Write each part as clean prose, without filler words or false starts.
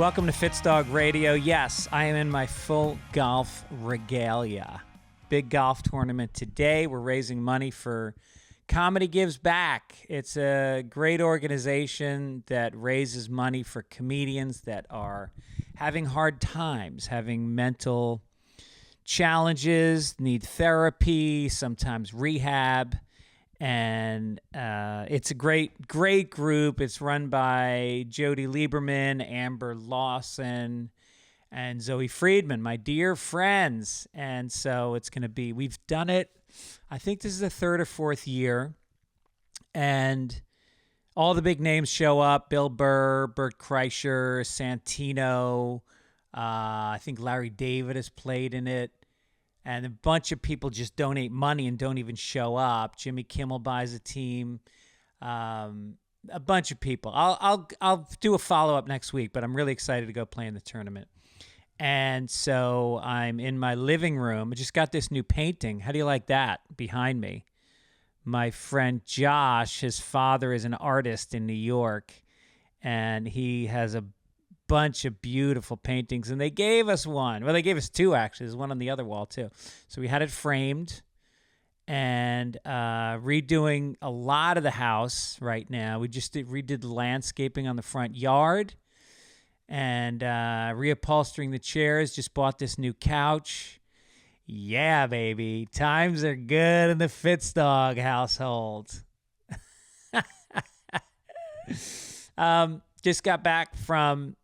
Welcome to Fitzdog Radio. Yes, I am in my full golf regalia. Big golf tournament today. We're raising money for Comedy Gives Back. It's a great organization that raises money for comedians that are having hard times, having mental challenges, need therapy, sometimes rehab. And it's a great group. It's run by Jody Lieberman, Amber Lawson, and Zoe Friedman, my dear friends. And so it's going to be, we've done it, I think this is the third or fourth year. And all the big names show up. Bill Burr, Bert Kreischer, Santino. I think Larry David has played in it. And a bunch of people just donate money and don't even show up. Jimmy Kimmel buys a team. A bunch of people. I'll do a follow-up next week, but I'm really excited to go play in the tournament. And so I'm in my living room. I just got this new painting. How do you like that behind me? My friend Josh, his father is an artist in New York, and he has a bunch of beautiful paintings, and they gave us one. Well, they gave us two, actually. There's one on the other wall, too. So we had it framed and redoing a lot of the house right now. We just redid the landscaping on the front yard and reupholstering the chairs. Just bought this new couch. Yeah, baby. Times are good in the Fitzdog household. Just got back from,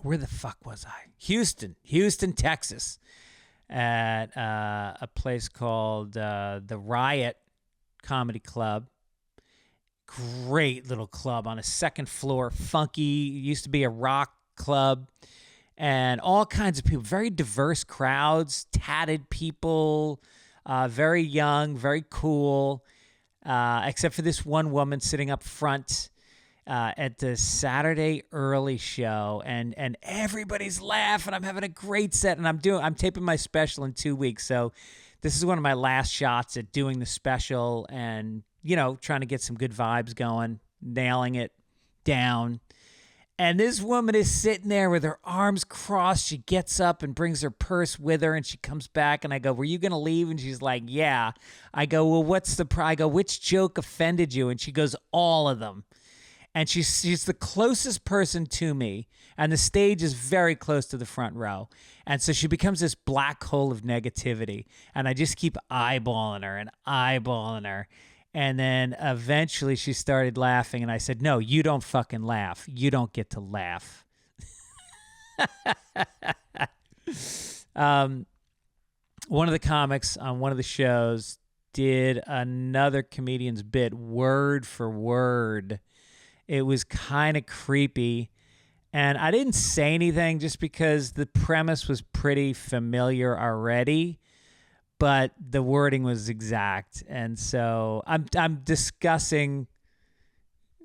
where the fuck was I? Houston, Texas, at a place called the Riot Comedy Club. Great little club on a second floor, funky. Used to be a rock club, and all kinds of people. Very diverse crowds, tatted people, very young, very cool, except for this one woman sitting up front at the Saturday early show, and everybody's laughing. I'm having a great set, and I'm taping my special in 2 weeks. So this is one of my last shots at doing the special and, trying to get some good vibes going, nailing it down. And this woman is sitting there with her arms crossed. She gets up and brings her purse with her, and she comes back, and I go, "Were you going to leave?" And she's like, "Yeah." I go, "Well, what's the I go, "Which joke offended you?" And she goes, "All of them." And she's the closest person to me, and the stage is very close to the front row. And so she becomes this black hole of negativity, and I just keep eyeballing her. And then eventually she started laughing, and I said, "No, you don't fucking laugh. You don't get to laugh." One of the comics on one of the shows did another comedian's bit word for word. It was kind of creepy, and I didn't say anything just because the premise was pretty familiar already, but the wording was exact. And so I'm discussing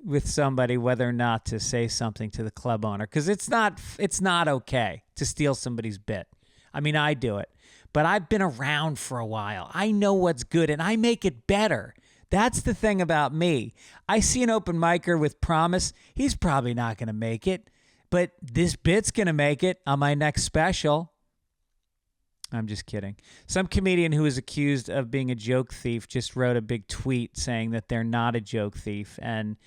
with somebody whether or not to say something to the club owner, because it's not okay to steal somebody's bit. I mean, I do it, but I've been around for a while. I know what's good, and I make it better. That's the thing about me. I see an open micer with promise. He's probably not going to make it, but this bit's going to make it on my next special. I'm just kidding. Some comedian who is accused of being a joke thief just wrote a big tweet saying that they're not a joke thief. And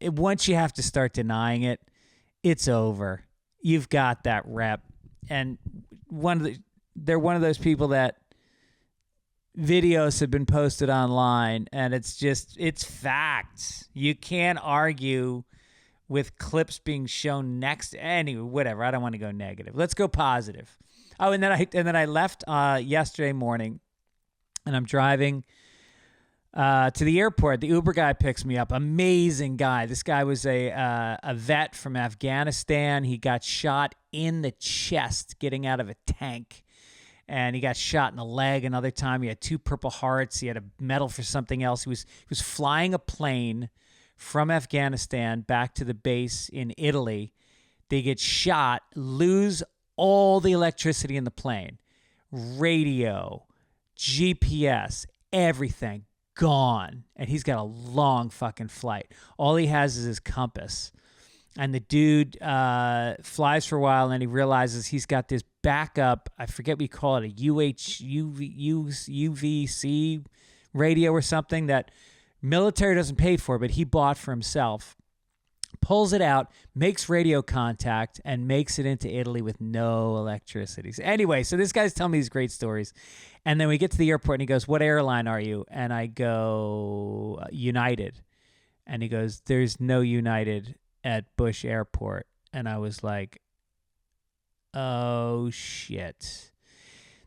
once you have to start denying it, it's over. You've got that rep. And they're one of those people that videos have been posted online, and it's facts. You can't argue with clips being shown next. Anyway, whatever. I don't want to go negative. Let's go positive. Oh, and then I left yesterday morning, and I'm driving to the airport. The Uber guy picks me up. Amazing guy. This guy was a vet from Afghanistan. He got shot in the chest getting out of a tank. And he got shot in the leg another time. He had 2 Purple Hearts. He had a medal for something else. He was flying a plane from Afghanistan back to the base in Italy. They get shot, lose all the electricity in the plane, radio, GPS, everything gone. And he's got a long fucking flight. All he has is his compass. And the dude flies for a while, and then he realizes he's got this backup, I forget what you call it, a UVC radio or something that military doesn't pay for, but he bought for himself. Pulls it out, makes radio contact, and makes it into Italy with no electricity. Anyway, so this guy's telling me these great stories. And then we get to the airport, and he goes, "What airline are you?" And I go, "United." And he goes, "There's no United at Bush Airport." And I was like, oh, shit.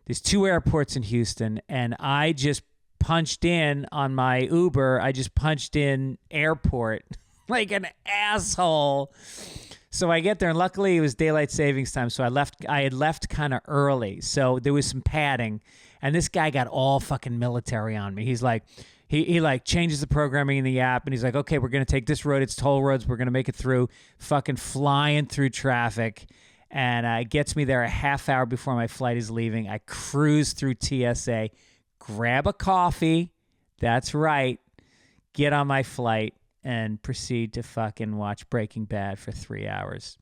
There's 2 airports in Houston, and I just punched in on my Uber. I just punched in airport like an asshole. So I get there, and luckily it was daylight savings time, so I had left kind of early. So there was some padding, and this guy got all fucking military on me. He's like, he like changes the programming in the app, and he's like, "Okay, we're going to take this road. It's toll roads. We're going to make it through." Fucking flying through traffic, and gets me there a half hour before my flight is leaving. I cruise through TSA, grab a coffee. That's right. Get on my flight and proceed to fucking watch Breaking Bad for 3 hours.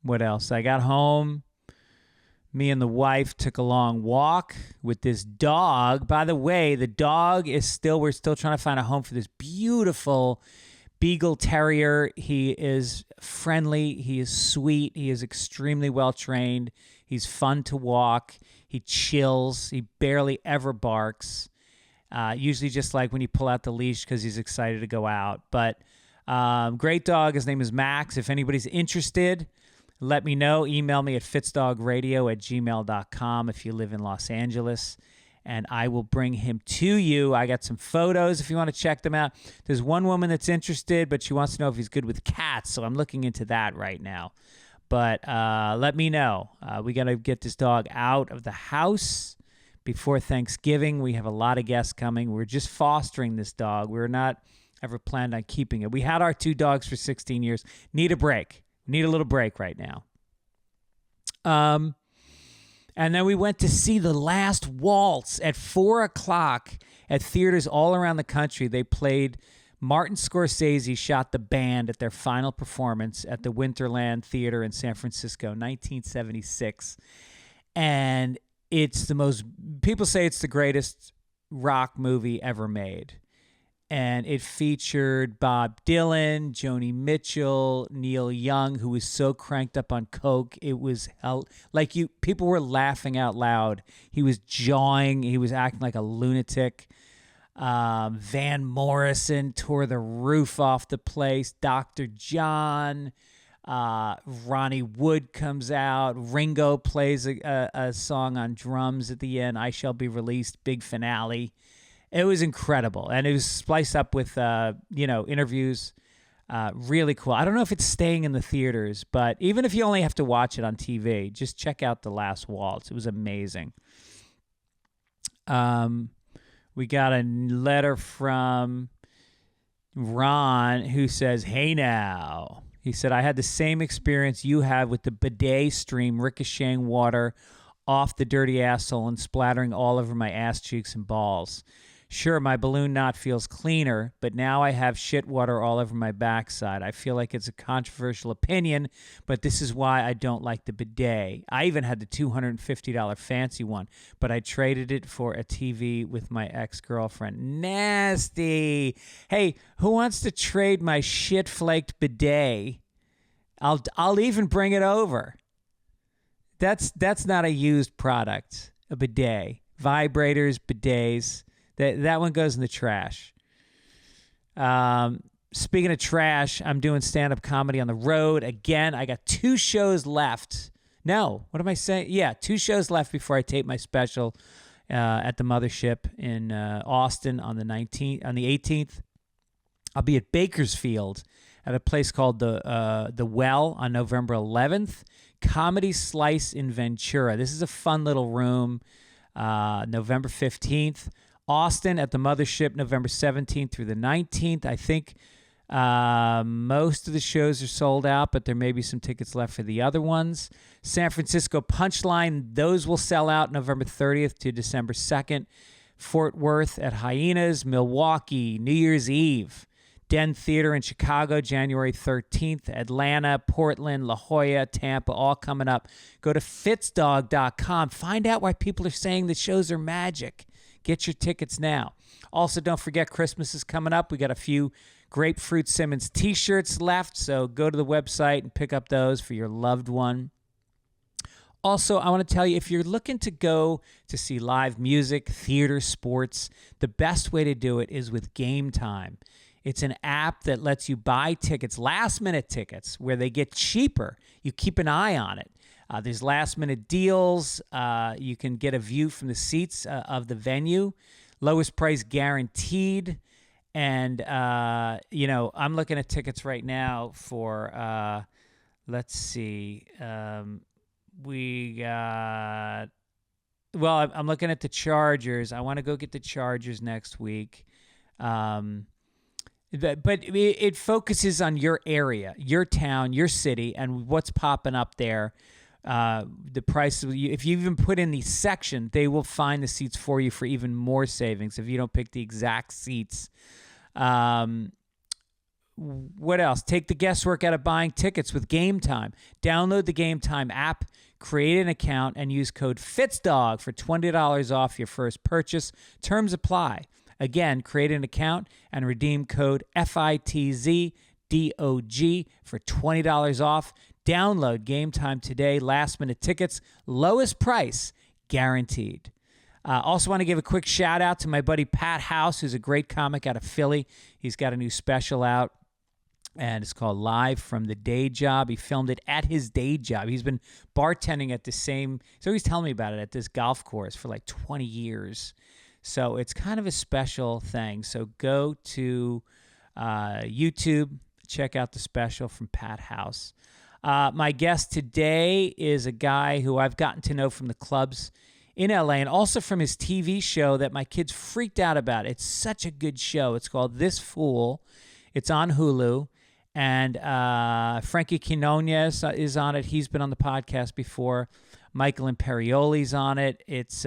What else? I got home. Me and the wife took a long walk with this dog. By the way, the dog is we're still trying to find a home for this beautiful Beagle Terrier. He is friendly. He is sweet. He is extremely well trained. He's fun to walk. He chills. He barely ever barks. Usually just like when you pull out the leash because he's excited to go out. But great dog. His name is Max. If anybody's interested, let me know. Email me at fitzdog@gmail.com if you live in Los Angeles, and I will bring him to you. I got some photos if you want to check them out. There's one woman that's interested, but she wants to know if he's good with cats, so I'm looking into that right now. But let me know. We got to get this dog out of the house before Thanksgiving. We have a lot of guests coming. We're just fostering this dog. We're not ever planned on keeping it. We had our 2 dogs for 16 years. Need a break. Need a little break right now. And then we went to see The Last Waltz at 4 o'clock at theaters all around the country. They played Martin Scorsese shot the band at their final performance at the Winterland Theater in San Francisco, 1976. And people say it's the greatest rock movie ever made. And it featured Bob Dylan, Joni Mitchell, Neil Young, who was so cranked up on coke. It was people were laughing out loud. He was jawing. He was acting like a lunatic. Van Morrison tore the roof off the place. Dr. John, Ronnie Wood comes out. Ringo plays a song on drums at the end. I Shall Be Released, big finale. It was incredible, and it was spliced up with, interviews. Really cool. I don't know if it's staying in the theaters, but even if you only have to watch it on TV, just check out The Last Waltz. It was amazing. We got a letter from Ron who says, "Hey now." He said, "I had the same experience you have with the bidet stream ricocheting water off the dirty asshole and splattering all over my ass cheeks and balls. Sure, my balloon knot feels cleaner, but now I have shit water all over my backside. I feel like it's a controversial opinion, but this is why I don't like the bidet. I even had the $250 fancy one, but I traded it for a TV with my ex-girlfriend." Nasty. Hey, who wants to trade my shit-flaked bidet? I'll even bring it over. That's not a used product, a bidet. Vibrators, bidets. That one goes in the trash. Speaking of trash, I'm doing stand-up comedy on the road. Again, I got 2 shows left. No, what am I saying? Yeah, 2 shows left before I tape my special at the Mothership in Austin on the 18th. I'll be at Bakersfield at a place called the Well on November 11th. Comedy Slice in Ventura. This is a fun little room. November 15th. Austin at the Mothership, November 17th through the 19th. I think most of the shows are sold out, but there may be some tickets left for the other ones. San Francisco Punchline, those will sell out November 30th to December 2nd. Fort Worth at Hyenas, Milwaukee, New Year's Eve. Den Theater in Chicago, January 13th. Atlanta, Portland, La Jolla, Tampa, all coming up. Go to Fitzdog.com. Find out why people are saying the shows are magic. Get your tickets now. Also, don't forget Christmas is coming up. We got a few great Fitzsimmons t-shirts left, so go to the website and pick up those for your loved one. Also, I want to tell you, if you're looking to go to see live music, theater, sports, the best way to do it is with Game Time. It's an app that lets you buy tickets, last-minute tickets, where they get cheaper. You keep an eye on it. There's last-minute deals. You can get a view from the seats of the venue. Lowest price guaranteed. And, I'm looking at tickets right now for, let's see, I'm looking at the Chargers. I want to go get the Chargers next week. But it focuses on your area, your town, your city, and what's popping up there. The price, if you even put in the section, they will find the seats for you for even more savings if you don't pick the exact seats. What else? Take the guesswork out of buying tickets with Game Time. Download the Game Time app, create an account, and use code Fitzdog for $20 off your first purchase. Terms apply. Again, create an account and redeem code FITZDOG for $20 off. Download Game Time today. Last-minute tickets, lowest price, guaranteed. Also want to give a quick shout-out to my buddy Pat House, who's a great comic out of Philly. He's got a new special out, and it's called Live from the Day Job. He filmed it at his day job. He's been bartending at the same, so he's telling me about it, at this golf course for like 20 years. So it's kind of a special thing. So go to YouTube, check out the special from Pat House. My guest today is a guy who I've gotten to know from the clubs in LA and also from his TV show that my kids freaked out about. It's such a good show. It's called This Fool. It's on HULU. And Frankie Quinones is on it. He's been on the podcast before. Michael Imperioli's on it. It's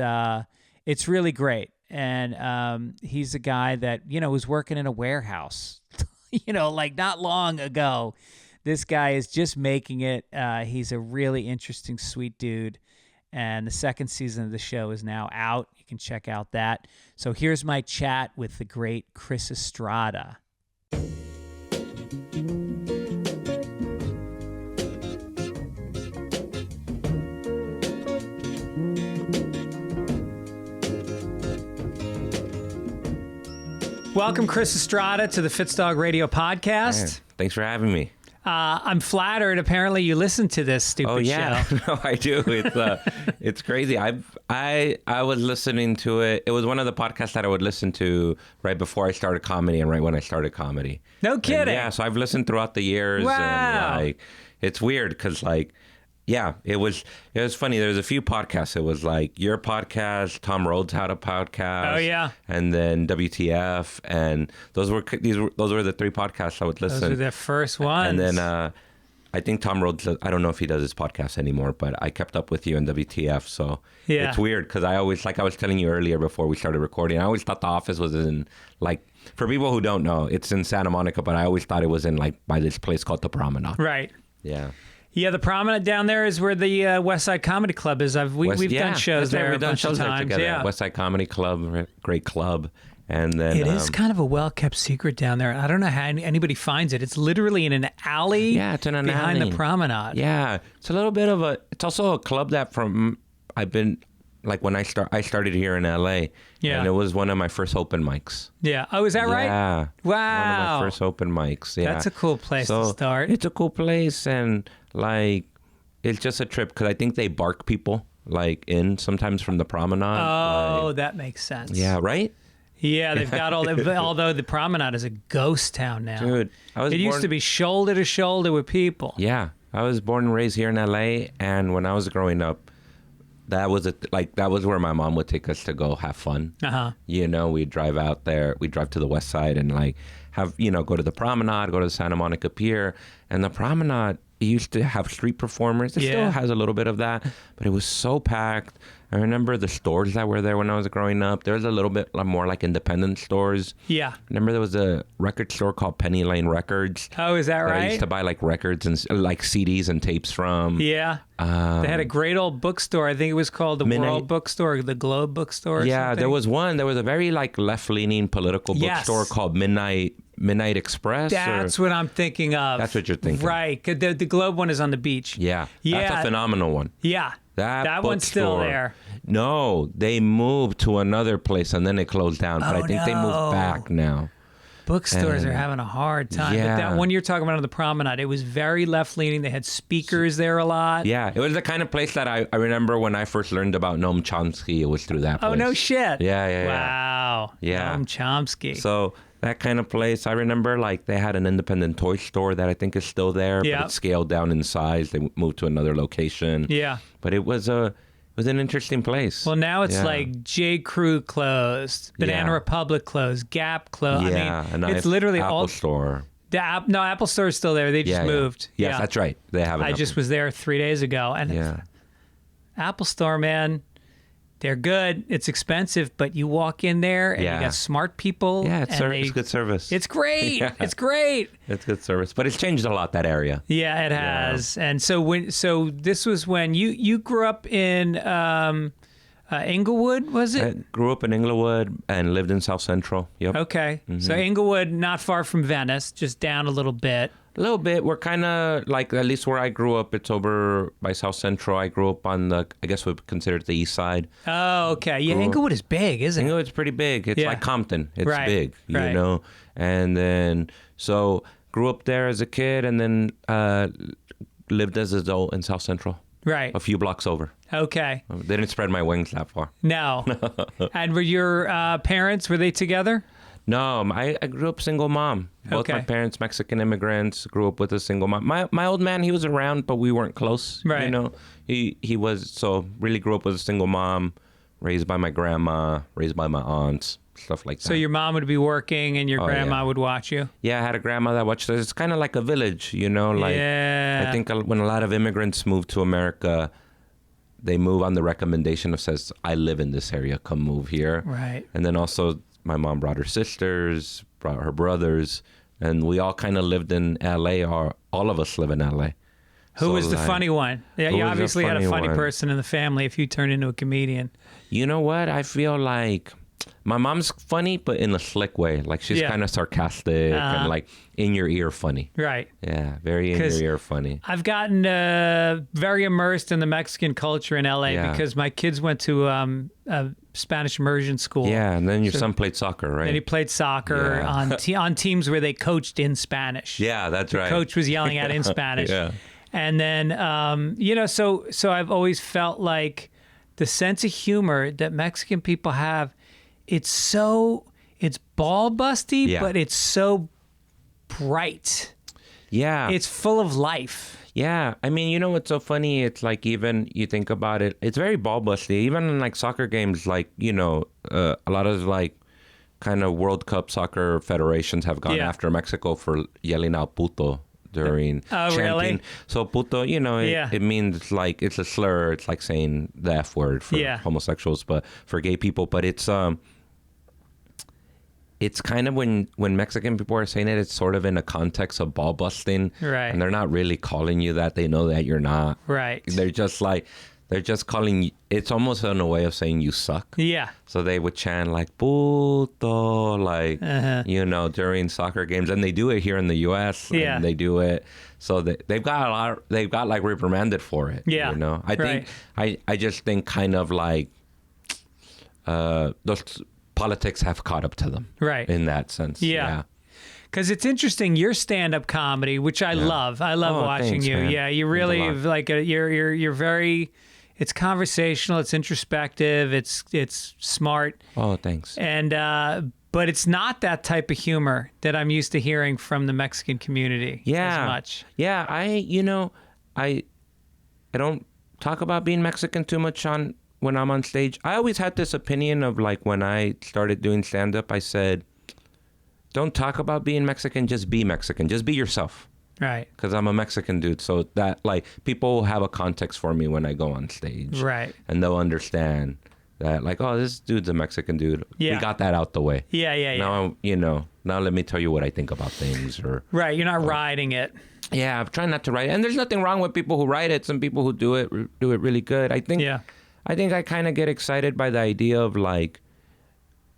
really great. And he's a guy that, was working in a warehouse, like not long ago. This guy is just making it. He's a really interesting, sweet dude. And the second season of the show is now out. You can check out that. So here's my chat with the great Chris Estrada. Welcome, Chris Estrada, to the Fitzdog Radio podcast. Thanks for having me. I'm flattered. Apparently, you listen to this stupid show. No, I do. It's crazy. I was listening to it. It was one of the podcasts that I would listen to right before I started comedy and right when I started comedy. No kidding. And so I've listened throughout the years. Wow. And it's weird because it was funny. There's a few podcasts. It was like your podcast, Tom Rhodes had a podcast. Oh yeah. And then WTF, and those were the three podcasts I would listen. Those were the first ones. And then I think Tom Rhodes, I don't know if he does his podcast anymore, but I kept up with you in WTF. So yeah. It's weird because I always, like I was telling you earlier before we started recording, I always thought The Office was in, for people who don't know, it's in Santa Monica, but I always thought it was in by this place called the Promenade. Right. Yeah. Yeah, the Promenade down there is where the West Side Comedy Club is. We've done shows there. We've done shows there together. Yeah. West Side Comedy Club, great club. And then it is kind of a well-kept secret down there. I don't know how anybody finds it. It's literally in an alley. Yeah, it's in an behind alley. The Promenade. Yeah, it's a little bit of it's also a club that I've been, when I started here in LA. Yeah. And it was one of my first open mics. Yeah. Oh, is that right? Yeah. Wow. One of my first open mics. Yeah. That's a cool place to start. It's a cool place, and it's just a trip because I think they bark people in sometimes from the Promenade. Oh, that makes sense. Yeah, right? Yeah, they've got although the Promenade is a ghost town now. Dude, it used to be shoulder to shoulder with people. Yeah, I was born and raised here in LA, and when I was growing up, that was where my mom would take us to go have fun. Uh-huh. We'd drive out there, we'd drive to the West Side and go to the Promenade, go to the Santa Monica Pier, and the Promenade it used to have street performers. It still has a little bit of that, but it was so packed. I remember the stores that were there when I was growing up. There was a little bit more like independent stores. Yeah. I remember there was a record store called Penny Lane Records. Oh, is that right? I used to buy like records and like CDs and tapes from. Yeah. They had a great old bookstore. I think it was called the World Bookstore, the Globe Bookstore. Or something. There was one. There was a very like left-leaning political bookstore called Midnight Express. That's what I'm thinking of. That's what you're thinking. Right. The Globe one is on the beach. Yeah. That's a phenomenal one. Yeah. That one's still there. No, they moved to another place and then it closed down. But I think they moved back now. Bookstores are having a hard time. Yeah. But that one you're talking about on the promenade, it was very left-leaning. They had speakers there a lot. Yeah, it was the kind of place that I remember when I first learned about Noam Chomsky, it was through that place. Oh, no shit. Yeah. Wow. Yeah. Noam Chomsky. So that kind of place, I remember like they had an independent toy store that I think is still there, but it scaled down in size. They moved to another location. Yeah. But it was an interesting place. Well, now it's like J. Crew closed, Banana Republic closed, Gap closed. Yeah, I mean, it's literally Apple all store. No, Apple Store is still there. They just moved. Yes, that's right. They have it. I just was there 3 days ago, and Apple Store, man, they're good. It's expensive, but you walk in there and you got smart people. Yeah, it's good service. It's great. It's great. It's good service, but it's changed a lot, that area. Yeah, it has. And so this was when you grew up in Inglewood, was it? I grew up in Inglewood and lived in South Central. Yep. Okay. So Inglewood, not far from Venice, just down a little bit. A little bit. We're kind of like, at least where I grew up, it's over by South Central. I grew up on I guess we consider it the east side. Oh, okay. Yeah, Inglewood is big, isn't it? Inglewood's pretty big. It's like Compton. It's big, you right. know? And then, so grew up there as a kid and then lived as an adult in South Central. Right. A few blocks over. Okay. They didn't spread my wings that far. No. And were your parents, were they together? No, I grew up single mom. Both my parents, Mexican immigrants, grew up with a single mom. My old man, he was around, but we weren't close. Right. You know, he was, so really grew up with a single mom, raised by my grandma, raised by my aunts, stuff like that. So your mom would be working and your grandma would watch you? Yeah, I had a grandma that watched us. It's kind of like a village, you know? Like, I think when a lot of immigrants move to America, they move on the recommendation of says, I live in this area, come move here. Right. And then also my mom brought her sisters, brought her brothers, and we all kind of lived in LA, or all of us live in LA. Who was the funny one? Yeah, you obviously had a funny one? person in the family if you turned into a comedian. You know what? I feel like my mom's funny, but in a slick way. Like she's kind of sarcastic and like in your ear funny. Right. Yeah, very in your ear funny. I've gotten very immersed in the Mexican culture in LA because my kids went to a Spanish immersion school. Yeah, and then your son played soccer, right? And he played soccer on teams where they coached in Spanish. Yeah, that's right. The coach was yelling at in Spanish. Yeah. And then, so I've always felt like the sense of humor that Mexican people have, it's ball busty, but it's so bright. Yeah. It's full of life. Yeah. I mean, you know what's so funny? It's like, even you think about it, it's very ball busty. Even in like soccer games, like, you know, a lot of like kind of World Cup soccer federations have gone after Mexico for yelling out puto during chanting. Really? So puto, you know, it means like, it's a slur. It's like saying the F word for homosexuals, but for gay people. But it's kind of when Mexican people are saying it, it's sort of in a context of ball busting. Right. And they're not really calling you that. They know that you're not. Right. They're just calling, it's almost in a way of saying you suck. Yeah. So they would chant like puto, like, you know, during soccer games. And they do it here in the U.S. Yeah. And they do it. So they've got like reprimanded for it. Yeah. You know, I think, I just think kind of like those politics have caught up to them. Right. In that sense. Yeah. Because it's interesting, your stand-up comedy, which I love. I love watching thanks, you. Man. Yeah, you really like you're very. It's conversational. It's introspective. It's smart. Oh, thanks. And but it's not that type of humor that I'm used to hearing from the Mexican community. As much. Yeah, I don't talk about being Mexican too much when I'm on stage. I always had this opinion of like when I started doing stand-up, I said, don't talk about being Mexican, just be Mexican. Just be yourself. Right. Because I'm a Mexican dude. So that, like, people have a context for me when I go on stage. Right. And they'll understand that, like, oh, this dude's a Mexican dude. Yeah. We got that out the way. Yeah. Now, now let me tell you what I think about things. Or Right. You're not riding it. Yeah, I'm trying not to write it. And there's nothing wrong with people who write it. Some people who do it really good. I think I kind of get excited by the idea of, like,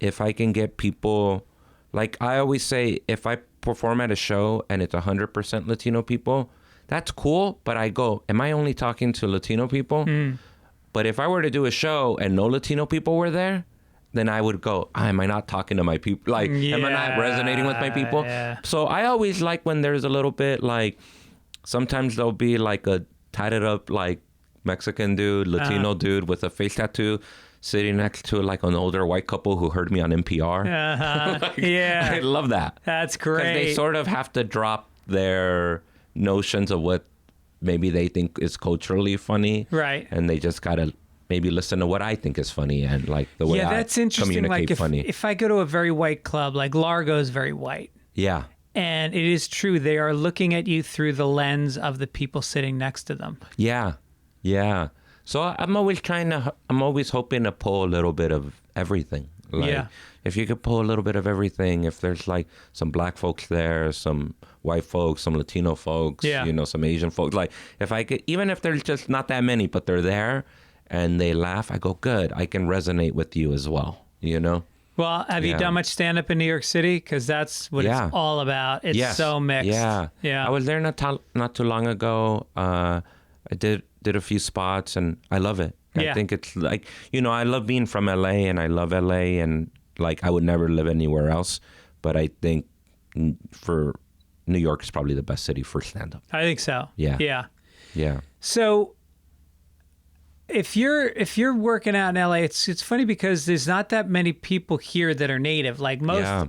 if I can get people, like I always say, if I perform at a show and it's 100% Latino people, that's cool. But I go, am I only talking to Latino people? But if I were to do a show and no Latino people were there, then I would go, am I not talking to my people? Like, am I not resonating with my people? Yeah. So I always like when there's a little bit, like, sometimes there'll be like a tatted up, like, Mexican dude, Latino dude with a face tattoo sitting next to, like, an older white couple who heard me on NPR. Like, yeah. I love that. That's great. Because they sort of have to drop their notions of what maybe they think is culturally funny. Right. And they just got to maybe listen to what I think is funny and, like, the way that's I interesting. communicate Like, funny. if I go to a very white club, like Largo is very white. Yeah. And it is true. They are looking at you through the lens of the people sitting next to them. Yeah. Yeah. So I'm always hoping to pull a little bit of everything. Like, if you could pull a little bit of everything, if there's, like, some black folks there, some white folks, some Latino folks, some Asian folks, like, if I could, even if there's just not that many, but they're there and they laugh, I go, good, I can resonate with you as well, Well, have you done much stand-up in New York City? Because that's what it's all about. It's so mixed. Yeah. I was there not too long ago. I did a few spots and I love it. I think it's like, I love being from LA and I love LA and, like, I would never live anywhere else. But I think for New York is probably the best city for stand-up. I think so. Yeah. So if you're working out in LA, it's funny because there's not that many people here that are native. Like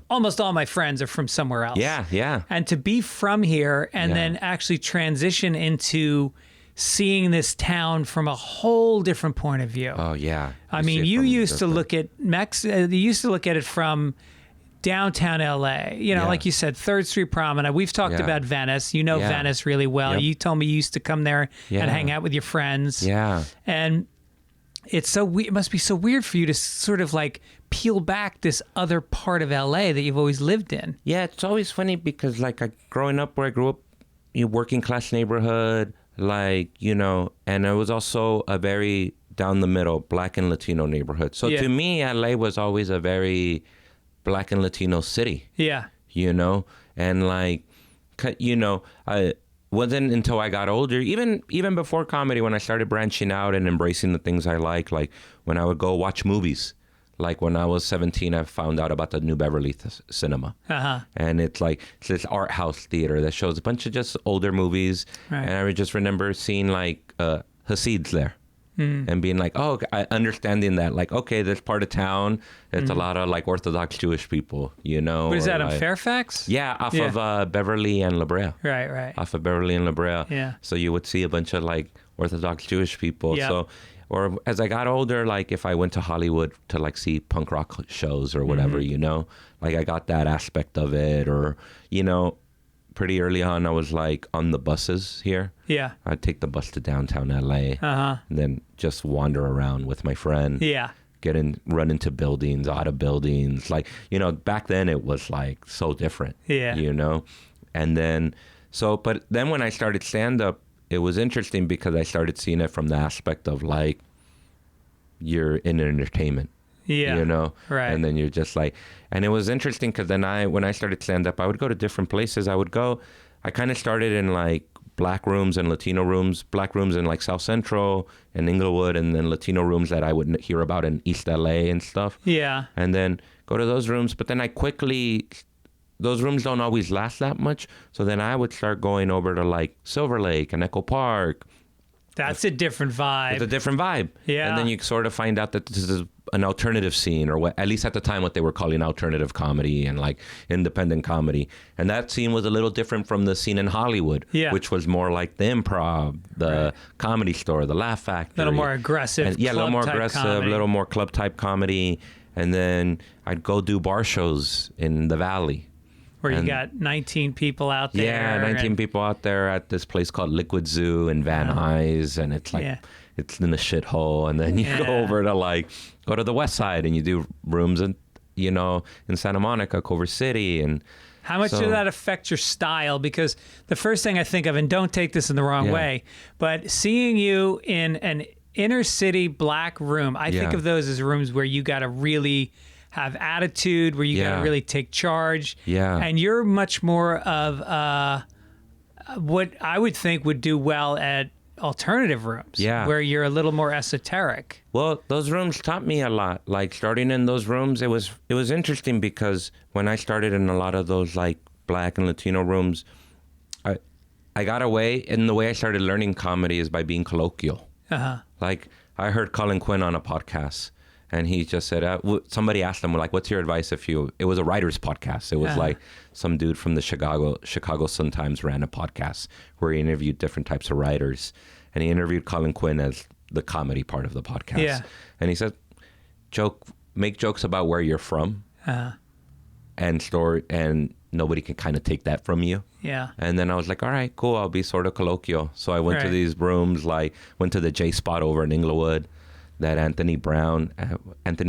almost all my friends are from somewhere else. Yeah. And to be from here and then actually transition into seeing this town from a whole different point of view. Oh yeah. I mean, you used to look at you used to look at it from downtown LA, like you said, 3rd Street Promenade. We've talked about Venice. You know Venice really well. Yep. You told me you used to come there and hang out with your friends. Yeah. And it's it must be so weird for you to sort of, like, peel back this other part of LA that you've always lived in. Yeah, it's always funny because, like, growing up where I grew up, working class neighborhood, like, and it was also a very down the middle Black and Latino neighborhood. So to me, LA was always a very Black and Latino city. Yeah. And, like, I wasn't until I got older, even before comedy, when I started branching out and embracing the things I like when I would go watch movies. Like, when I was 17, I found out about the New Beverly Cinema. And it's this art house theater that shows a bunch of just older movies. Right. And I would just remember seeing, like, Hasids there. And being like, understanding that, like, okay, this part of town, it's a lot of, like, Orthodox Jewish people, What is that, in Fairfax? Yeah, off of Beverly and La Brea. Right. Off of Beverly and La Brea. Yeah. So you would see a bunch of, like, Orthodox Jewish people. Yep. So, or as I got older, like, if I went to Hollywood to, like, see punk rock shows or whatever, like, I got that aspect of it. Or, pretty early on, I was, like, on the buses here. Yeah. I'd take the bus to downtown LA and then just wander around with my friend. Yeah. Run into buildings, out of buildings. Like, back then it was, like, so different. Yeah. And then, but then when I started stand-up, it was interesting because I started seeing it from the aspect of, like, you're in entertainment. Yeah. Right. And then you're just like, and it was interesting because then when I started stand-up, I would go to different places. I kind of started in, like, Black rooms and Latino rooms, Black rooms in, like, South Central and Inglewood, and then Latino rooms that I would hear about in East LA and stuff. Yeah. And then go to those rooms. But then those rooms don't always last that much. So then I would start going over to, like, Silver Lake and Echo Park. That's a different vibe. It's a different vibe. Yeah. And then you sort of find out that this is an alternative scene, or at least at the time what they were calling alternative comedy and, like, independent comedy. And that scene was a little different from the scene in Hollywood, which was more like the Improv, the Comedy Store, the Laugh Factory. A little more aggressive. A little more aggressive, a little more club type comedy. And then I'd go do bar shows in the Valley. Where you got 19 people out there. Yeah, 19 people out there at this place called Liquid Zoo in Van Nuys, and it's like it's in the shithole. And then you go over to go to the West Side, and you do rooms in Santa Monica, Culver City, and. How much did that affect your style? Because the first thing I think of, and don't take this in the wrong way, but seeing you in an inner city black room, I think of those as rooms where you got to really have attitude, where you got to really take charge. Yeah. And you're much more of what I would think would do well at alternative rooms, where you're a little more esoteric. Well, those rooms taught me a lot. Like starting in those rooms, it was interesting because when I started in a lot of those like Black and Latino rooms, I got away, and the way I started learning comedy is by being colloquial. Like I heard Colin Quinn on a podcast, and he just said, somebody asked him like, "What's your advice it was a writer's podcast?" It was like some dude from the Chicago Sun-Times ran a podcast where he interviewed different types of writers, and he interviewed Colin Quinn as the comedy part of the podcast. Yeah. And he said, make jokes about where you're from, and nobody can kind of take that from you. Yeah. And then I was like, all right, cool. I'll be sort of colloquial. So I went to these rooms, went to the J Spot over in Inglewood. That Anthony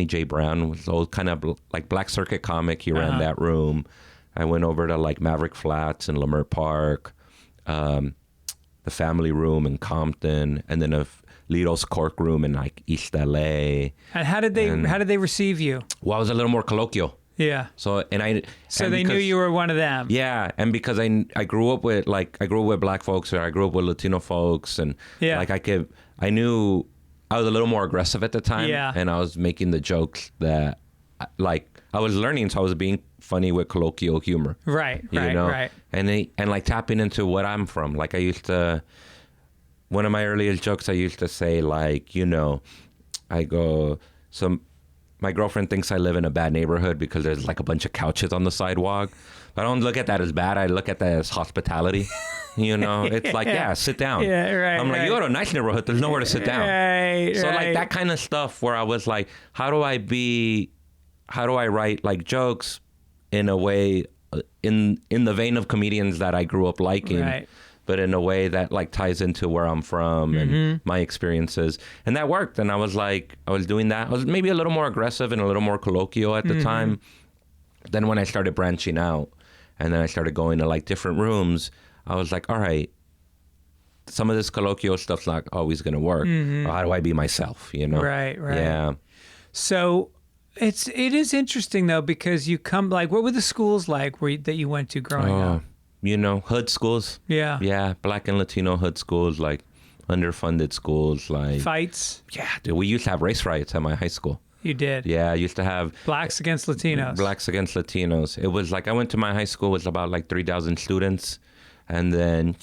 J. Brown was old kind of like Black Circuit comic. He ran that room. I went over to like Maverick Flats in Leimert Park, the Family Room in Compton, and then a Lido's Cork Room in like East LA. And how did they receive you? Well, I was a little more colloquial. Yeah. So they knew you were one of them. Yeah, and because I grew up with Black folks, or I grew up with Latino folks, and I knew. I was a little more aggressive at the time, and I was making the jokes that, I was learning, so I was being funny with colloquial humor. Right. And like tapping into what I'm from. Like I used to, one of my earliest jokes I used to say, I go, my girlfriend thinks I live in a bad neighborhood because there's like a bunch of couches on the sidewalk. But I don't look at that as bad. I look at that as hospitality. It's like, sit down. Yeah, right. I'm like, you go to a nice neighborhood, there's nowhere to sit down. Right, so like that kind of stuff where I was like, how do I write like jokes in a way, in the vein of comedians that I grew up liking, but in a way that like ties into where I'm from and my experiences. And that worked. And I was doing that. I was maybe a little more aggressive and a little more colloquial at the time. Then when I started branching out and then I started going to like different rooms, I was like, all right, some of this colloquial stuff's not always going to work. How do I be myself, Right. Yeah. So it is interesting, though, because you come, like, what were the schools like that you went to growing up? Hood schools. Yeah. Yeah, Black and Latino hood schools, like underfunded schools. Like fights? Yeah, dude, we used to have race riots at my high school. You did? Yeah, I used to have... Blacks against Latinos. Blacks against Latinos. It was like, I went to my high school, it was about like 3,000 students. And then,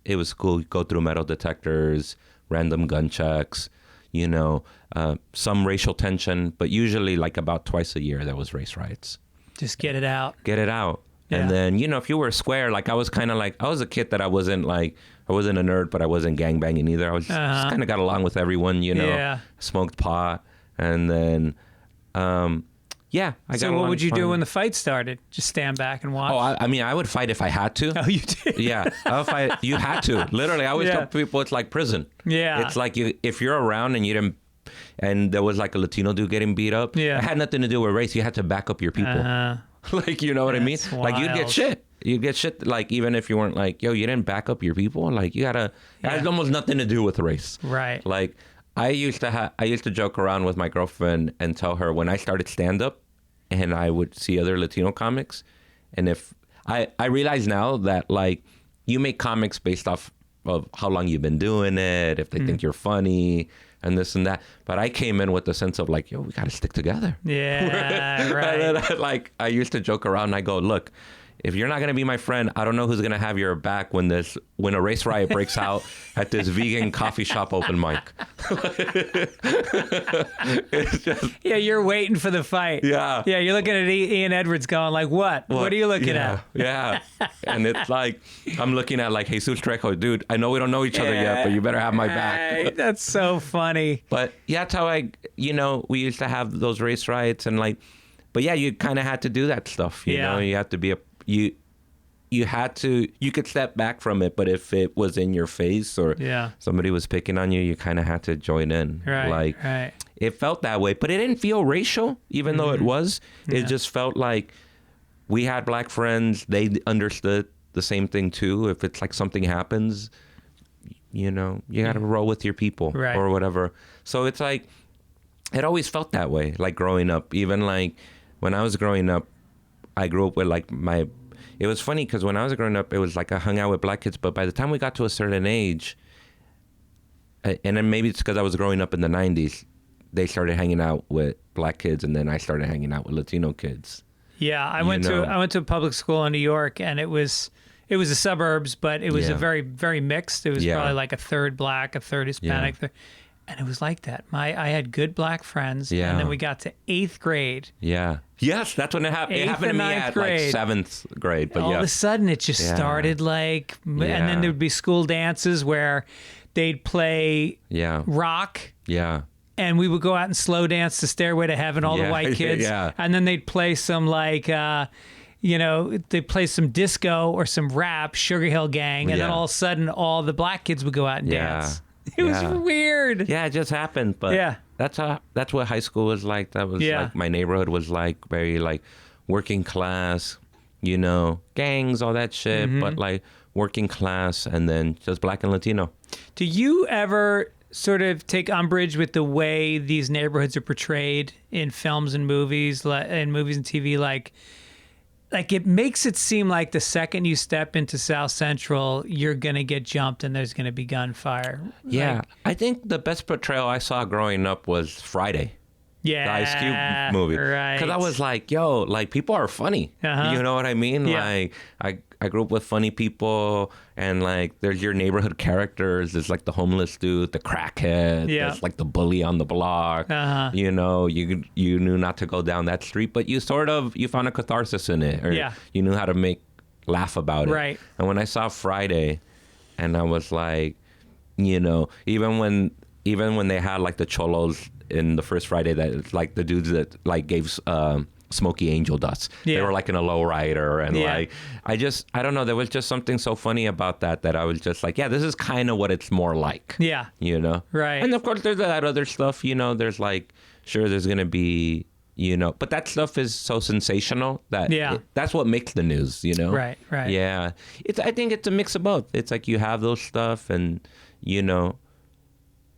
it was cool. You go through metal detectors, random gun checks, some racial tension, but usually like about twice a year there was race riots. Just get it out. Get it out. Yeah. And then, if you were square, like I was kind of like, I was a kid that I wasn't a nerd, but I wasn't gangbanging either. I was just kind of got along with everyone, smoked pot. And then, So what would you do when the fight started? Just stand back and watch? Oh, I would fight if I had to. Oh, you did? Yeah, I would fight. You had to. Literally, I always tell people it's like prison. Yeah. It's like if you're around and you didn't, and there was like a Latino dude getting beat up, it had nothing to do with race. You had to back up your people. Like, you know what I mean? Wild. Like, you'd get shit. You'd get shit, like, even if you weren't like, yo, you didn't back up your people. Like, you gotta, it has almost nothing to do with race. Right. Like, I used to joke around with my girlfriend and tell her when I started stand-up, and I would see other Latino comics. And if I realize now that like you make comics based off of how long you've been doing it, if they think you're funny and this and that. But I came in with the sense of like, yo, we got to stick together. Yeah, right. And then, like I used to joke around and I go, look, if you're not going to be my friend, I don't know who's going to have your back when a race riot breaks out at this vegan coffee shop open mic. It's just, you're waiting for the fight. Yeah. Yeah, you're looking at Ian Edwards going like, what? What are you looking at? Yeah. And it's like, I'm looking at like Jesus Trejo, dude, I know we don't know each other yet, but you better have my back. That's so funny. But yeah, that's how we used to have those race riots and like, but yeah, you kind of had to do that stuff. You know, you had to be you had to, you could step back from it, but if it was in your face or somebody was picking on you, you kind of had to join in. Right. It felt that way, but it didn't feel racial, even though it was. It just felt like we had black friends. They understood the same thing too. If it's like something happens, you got to roll with your people or whatever. So it's like, it always felt that way, like growing up. Even like when I was growing up, I grew up with like it was funny because when I was growing up, it was like I hung out with black kids. But by the time we got to a certain age, and then maybe it's because I was growing up in the 90s, they started hanging out with black kids, and then I started hanging out with Latino kids. Yeah, I went to a public school in New York, and it was the suburbs, but it was a very, very mixed. It was probably like a third black, a third Hispanic. And it was like that. I had good black friends, and then we got to 8th grade. Yeah. Yes, that's when it happened. It happened to me at like 7th grade. But all of a sudden, it just started like, and then there would be school dances where they'd play rock. Yeah. And we would go out and slow dance to Stairway to Heaven, all the white kids. And then they'd play some like, they'd play some disco or some rap, Sugar Hill Gang. And then all of a sudden, all the black kids would go out and dance. It was weird. Yeah, it just happened. But that's what high school was like. That was like my neighborhood was like very like working class, gangs, all that shit. But like working class and then just black and Latino. Do you ever sort of take umbrage with the way these neighborhoods are portrayed in films and movies, and TV? Like it makes it seem like the second you step into South Central, you're going to get jumped and there's going to be gunfire. Yeah. I think the best portrayal I saw growing up was Friday. Yeah. The Ice Cube movie. Right. Because I was like, yo, like people are funny. You know what I mean? Yeah. Like I grew up with funny people, and like there's your neighborhood characters. There's like the homeless dude, the crackhead. There's like the bully on the block. You knew not to go down that street, but you found a catharsis in it, or you knew how to laugh about it. Right. And when I saw Friday, and I was like, even when they had like the cholos in the first Friday, that it's like the dudes that like gave Smoky Angel dust. They were like in a lowrider, and like I don't know, there was just something so funny about that I was just like, this is kind of what it's more like. Right. And of course there's that other stuff, there's like, sure, there's gonna be, but that stuff is so sensational that that's what makes the news. Right. I think it's a mix of both. It's like you have those stuff, and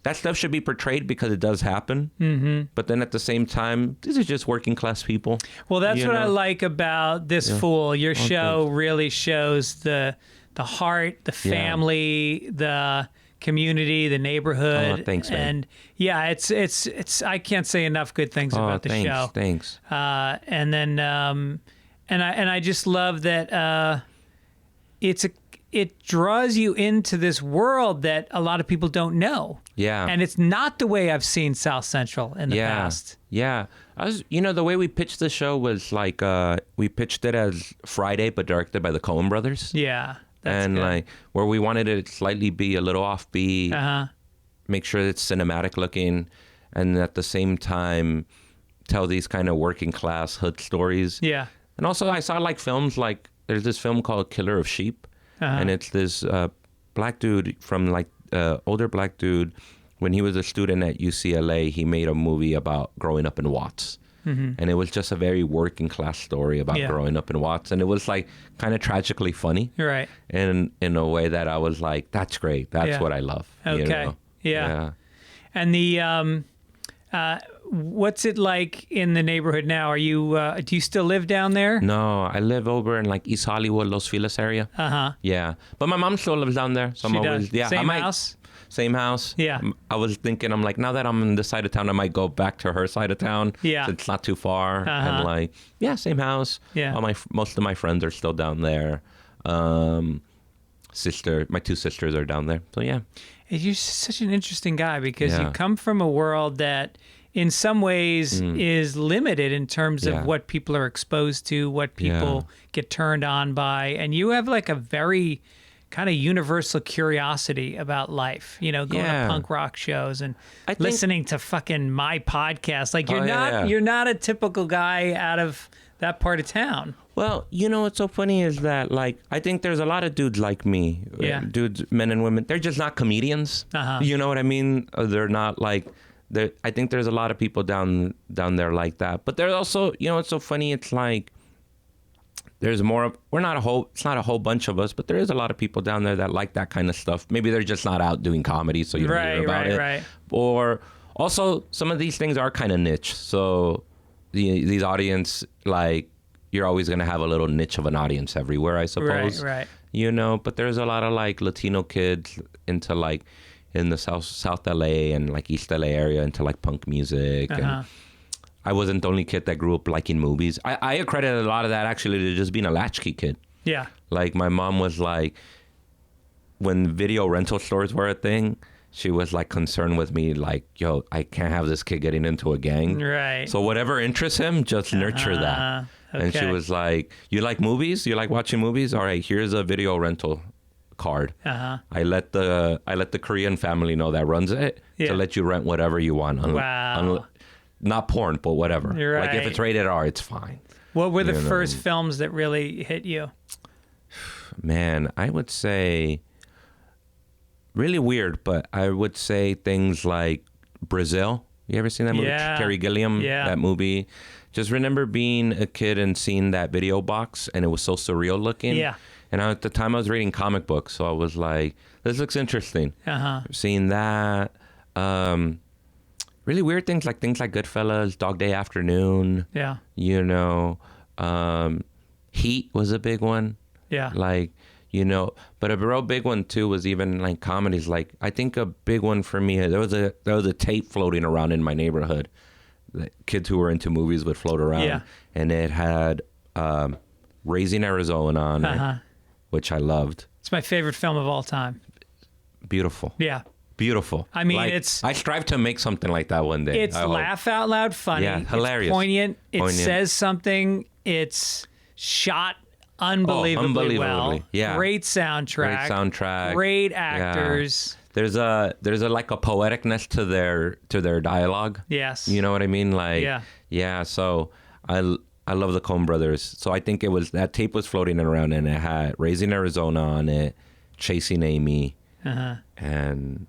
that stuff should be portrayed because it does happen. But then at the same time, these are just working class people. Well, that's what I like about this Fool. Your show really shows the heart, the family, the community, the neighborhood. Oh, thanks, man. And it's I can't say enough good things about the show. Thanks. And then and I just love that it draws you into this world that a lot of people don't know. Yeah. And it's not the way I've seen South Central in the past. Yeah. The way we pitched the show was like, we pitched it as Friday, but directed by the Coen brothers. Yeah. And good. Like where we wanted it to slightly be a little offbeat, make sure it's cinematic looking, and at the same time tell these kind of working class hood stories. Yeah. And also I saw like films, like there's this film called Killer of Sheep. And it's this black dude from like older black dude. When he was a student at UCLA, he made a movie about growing up in Watts. And it was just a very working class story about growing up in Watts. And it was like kind of tragically funny. Right. And in a way that I was like, that's great. That's what I love. Okay. Yeah. And the what's it like in the neighborhood now? Are you do you still live down there? No, I live over in like East Hollywood, Los Feliz area. Yeah, but my mom still lives down there. So she I'm always, does. Same house. Same house. Yeah. I was thinking, I'm like, now that I'm in this side of town, I might go back to her side of town. Yeah. So it's not too far. And like, same house. Yeah. Most of my friends are still down there. My two sisters are down there. So yeah. You're such an interesting guy because you come from a world that in some ways is limited in terms of what people are exposed to, what people get turned on by. And you have like a very kind of universal curiosity about life, going to punk rock shows and listening to fucking my podcast. Like you're not a typical guy out of that part of town. Well, you know what's so funny is that, like, I think there's a lot of dudes like me, dudes, men and women. They're just not comedians. You know what I mean? They're not like. I think there's a lot of people down there like that. But there's also, you know, what's so funny? It's like there's more. It's not a whole bunch of us, but there is a lot of people down there that like that kind of stuff. Maybe they're just not out doing comedy, so you don't hear about it. Right. Or also, some of these things are kind of niche. So these audience, like, you're always going to have a little niche of an audience everywhere, I suppose. Right. You know, but there's a lot of, like, Latino kids into, like, in the South LA and, like, East LA area into, like, punk music. And I wasn't the only kid that grew up liking movies. I accredit a lot of that, actually, to just being a latchkey kid. Yeah. Like, my mom was, like, when video rental stores were a thing, she was, like, concerned with me, like, yo, I can't have this kid getting into a gang. Right. So whatever interests him, just nurture that. Okay. And she was like, you like movies? You like watching movies? All right, here's a video rental card. I let the Korean family know that runs it to let you rent whatever you want. Wow. Not porn, but whatever. Right. Like, if it's rated R, it's fine. What were the first films that really hit you? Man, I would say, really weird, but I would say things like Brazil. You ever seen that movie? Yeah. Terry Gilliam, that movie. Just remember being a kid and seeing that video box, and it was so surreal looking. Yeah. And at the time, I was reading comic books, so I was like, this looks interesting. Seeing that. Really weird things like Goodfellas, Dog Day Afternoon. Yeah. You know, Heat was a big one. Yeah. Like, you know, but a real big one too was even like comedies. Like, I think a big one for me, there was a tape floating around in my neighborhood. The kids who were into movies would float around, and it had Raising Arizona on it, which I loved. It's my favorite film of all time. Beautiful. Yeah. Beautiful. I mean, like, I strive to make something like that one day. It's laugh out loud funny. Yeah, hilarious. It's poignant. It says something. It's shot unbelievably well. Yeah. Great soundtrack. Great actors. Yeah. There's a like a poeticness to their dialogue. Yes. You know what I mean? Like, yeah. So I love the Coen brothers. So I think that tape was floating around, and it had Raising Arizona on it, Chasing Amy, and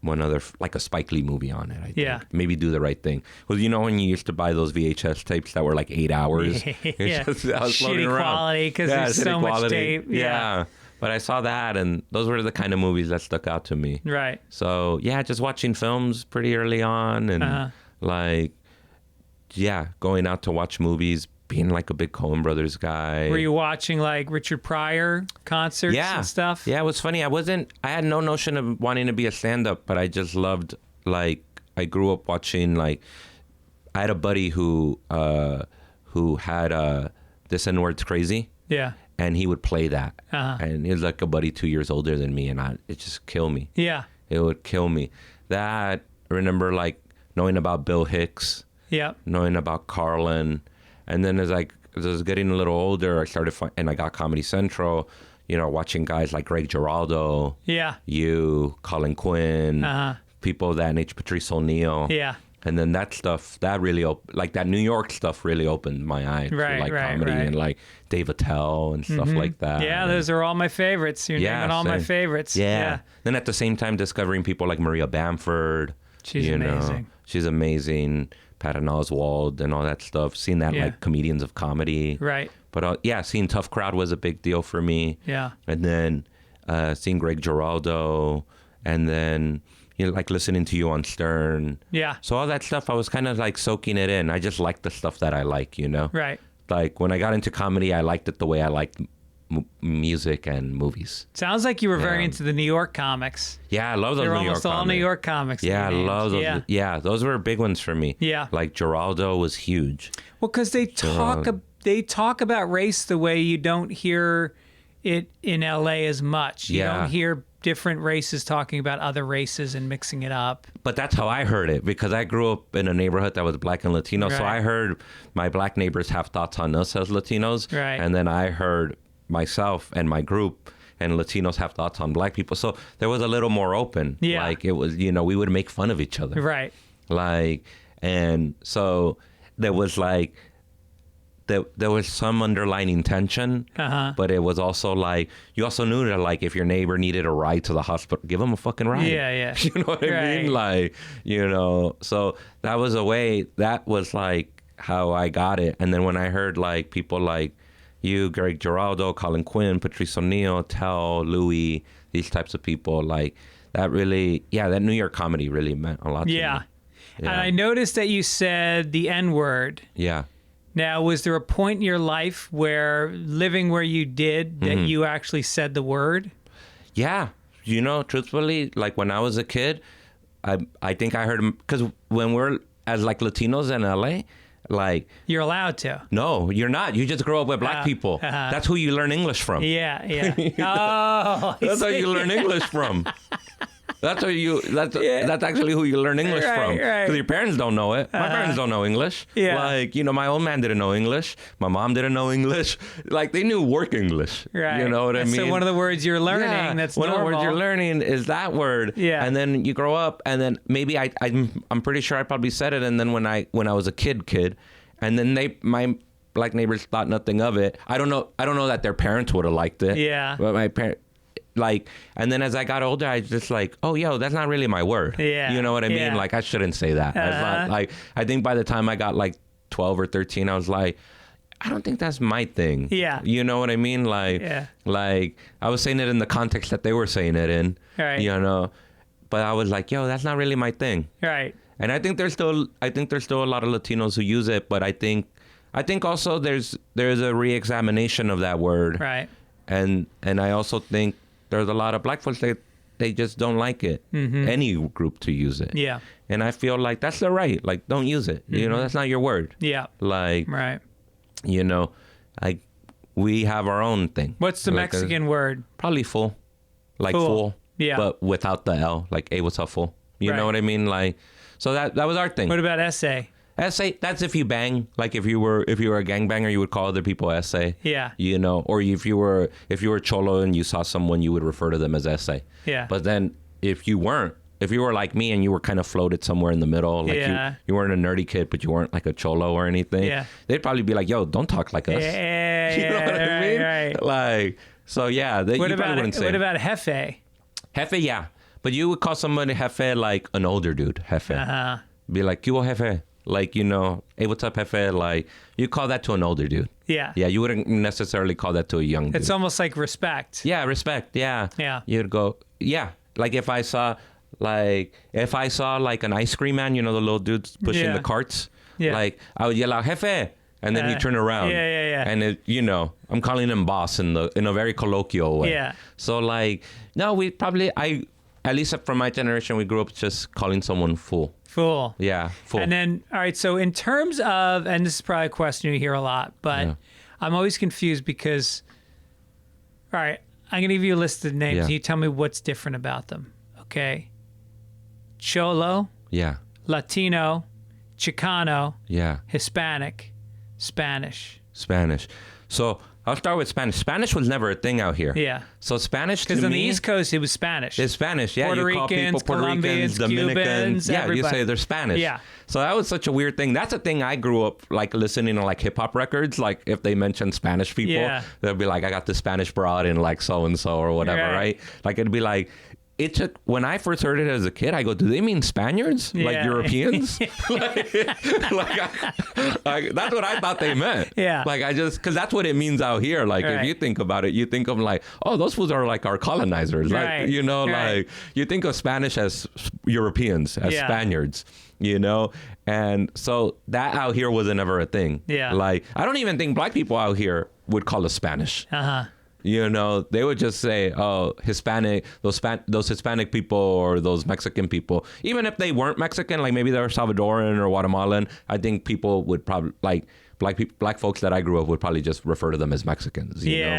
one other, like a Spike Lee movie on it, I think. Maybe Do the Right Thing. Well, you know when you used to buy those VHS tapes that were like 8 hours? Yeah. Shitty quality because there's so much tape. Yeah. But I saw that, and those were the kind of movies that stuck out to me. Right. So, yeah, just watching films pretty early on, and going out to watch movies, being like a big Coen Brothers guy. Were you watching like Richard Pryor concerts and stuff? Yeah, it was funny. I had no notion of wanting to be a stand-up, but I just loved, like, I grew up watching, like, I had a buddy who had This N-Word's Crazy. Yeah. And he would play that. And he was like a buddy 2 years older than me, and it just killed me. Yeah. It would kill me. That, I remember, like, knowing about Bill Hicks. Yeah. Knowing about Carlin. And then as I was getting a little older, I started, and I got Comedy Central, you know, watching guys like Greg Giraldo. Yeah. Colin Quinn. People of that nature, Patrice O'Neill. Yeah. And then that stuff, that really, like that New York stuff really opened my eyes to like comedy and like Dave Attell and stuff like that. Yeah, those are all my favorites. You're naming all my favorites. Yeah. Then at the same time, discovering people like Maria Bamford. She's amazing. She's amazing. Patton Oswalt and all that stuff. Seeing that like comedians of comedy. Right. But seeing Tough Crowd was a big deal for me. Yeah. And then seeing Greg Giraldo, and then, you know, like listening to you on Stern. Yeah. So all that stuff, I was kind of like soaking it in. I just liked the stuff that I like, you know? Right. Like when I got into comedy, I liked it the way I liked music and movies. Sounds like you were very into the New York comics. Yeah, I love those New York comics. They're almost all New York comics. Yeah, I love those. Yeah, those were big ones for me. Yeah. Like Giraldo was huge. Well, because they talk about race the way you don't hear it in LA as much. You don't hear different races talking about other races and mixing it up. But that's how I heard it, because I grew up in a neighborhood that was black and Latino. Right. So I heard my black neighbors have thoughts on us as Latinos. Right. And then I heard myself and my group and Latinos have thoughts on black people. So there was a little more open. Yeah. Like it was, you know, we would make fun of each other. Right. Like, and so there was like there was some underlying tension, but it was also like, you also knew that like if your neighbor needed a ride to the hospital, give them a fucking ride. Yeah. You know what I mean? Like, you know, so that was a way, that was like how I got it. And then when I heard like people like you, Greg Giraldo, Colin Quinn, Patrice O'Neill, Tell, Louie, these types of people, like that really, that New York comedy really meant a lot to me. Yeah. And I noticed that you said the N-word. Yeah. Now, was there a point in your life where, living where you did, that you actually said the word? Yeah. You know, truthfully, like when I was a kid, I think I heard, because when we're, as like Latinos in LA, like... You're allowed to. No, you're not. You just grow up with black people. That's who you learn English from. Yeah. Oh. That's how you learn English from. That's that's actually who you learn English from. Because your parents don't know it. My parents don't know English. Yeah. Like, you know, my old man didn't know English. My mom didn't know English. Like, they knew work English. Right. You know what I mean? So one of the words you're learning, that's one normal. of the words you're learning is that word. Yeah. And then you grow up, and then maybe I'm pretty sure I probably said it. And then when I was a kid, and then my black neighbors thought nothing of it. I don't know that their parents would have liked it. Yeah. But my parents... Like, and then as I got older, I just like, oh, yo, that's not really my word. Yeah. You know what I mean? Like, I shouldn't say that. That's not, like, I think by the time I got like 12 or 13, I was like, I don't think that's my thing. Yeah. You know what I mean? Like, like I was saying it in the context that they were saying it in. Right. You know, but I was like, yo, that's not really my thing. Right. And I think there's still a lot of Latinos who use it, but I think also there's a re-examination of that word. Right. And I also think there's a lot of black folks that they just don't like it, any group to use it. Yeah. And I feel like that's their right. Like, don't use it. You know, that's not your word. Yeah. Like, right. You know, like we have our own thing. What's the like Mexican word? Probably full. Like full. Yeah. But without the L. Like, hey, what's up, fool? You know what I mean? Like, so that was our thing. What about essay? Essay, that's if you bang. Like if you were a gangbanger, you would call other people essay. Yeah. You know, or if you were cholo and you saw someone, you would refer to them as essay. Yeah. But then if you were like me and you were kind of floated somewhere in the middle, like you weren't a nerdy kid, but you weren't like a cholo or anything, they'd probably be like, yo, don't talk like us. Yeah, you know what I mean? Right. Like, so yeah, you probably wouldn't say. What about jefe? Jefe, yeah. But you would call somebody jefe like an older dude, jefe. Be like, ¿Qué hubo, jefe? Like, you know, hey, what's up, jefe? Like, you call that to an older dude. Yeah. Yeah, you wouldn't necessarily call that to a young dude. It's almost like respect. Yeah, respect. Yeah. Yeah. You'd go, yeah. Like if I saw like an ice cream man, you know, the little dudes pushing the carts. Yeah. Like I would yell out, jefe. And then he'd turn around. Yeah. And it, you know, I'm calling him boss in a very colloquial way. Yeah. So like, no, we probably, at least from my generation, we grew up just calling someone fool. Fool. Yeah, fool. And then, all right, so in terms of, and this is probably a question you hear a lot, but I'm always confused because, all right, I'm going to give you a list of names. And you tell me what's different about them, okay? Cholo. Yeah. Latino. Chicano. Yeah. Hispanic. Spanish. So I'll start with Spanish. Spanish was never a thing out here. Yeah. So Spanish to me... Because on the East Coast, it was Spanish. It's Spanish, yeah. Puerto you call Ricans, people Puerto Ricans, Dominicans. Cubans, yeah, everybody. you say they're Spanish. Yeah. So that was such a weird thing. That's a thing I grew up like listening to like hip hop records. Like if they mention Spanish people, they'll be like, I got the Spanish broad in like so-and-so or whatever, right? Like it'd be like... It took, when I first heard it as a kid, I go, do they mean Spaniards? Yeah. Like Europeans? Like that's what I thought they meant. Yeah. Like because that's what it means out here. Like if you think about it, you think of like, oh, those fools are like our colonizers. Right. Like, you know, like you think of Spanish as Europeans, as Spaniards, you know? And so that out here wasn't ever a thing. Yeah. Like, I don't even think black people out here would call us Spanish. You know, they would just say, oh, Hispanic, those Hispanic people or those Mexican people. Even if they weren't Mexican, like maybe they were Salvadoran or Guatemalan, I think people would probably, like, black folks that I grew up would probably just refer to them as Mexicans. You know?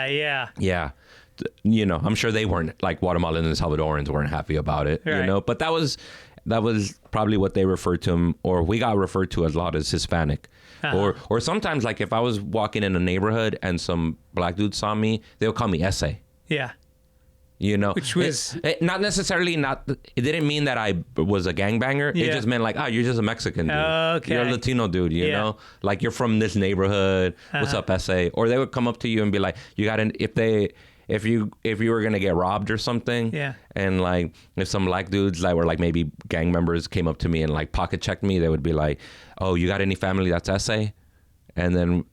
Yeah. You know, I'm sure they weren't, like Guatemalans and Salvadorans weren't happy about it, you know? But that was probably what they referred to them, or we got referred to a lot as Hispanic. Or sometimes, like, if I was walking in a neighborhood and some black dude saw me, they would call me Essay. Yeah. You know, which was not necessarily it didn't mean that I was a gangbanger. Yeah. It just meant like, oh, you're just a Mexican dude. Okay. You're a Latino dude, you know, like you're from this neighborhood. What's up, SA? Or they would come up to you and be like, you got if you were gonna get robbed or something, and like if some black dudes that were like maybe gang members came up to me and like pocket checked me, they would be like, oh, you got any family that's SA? And then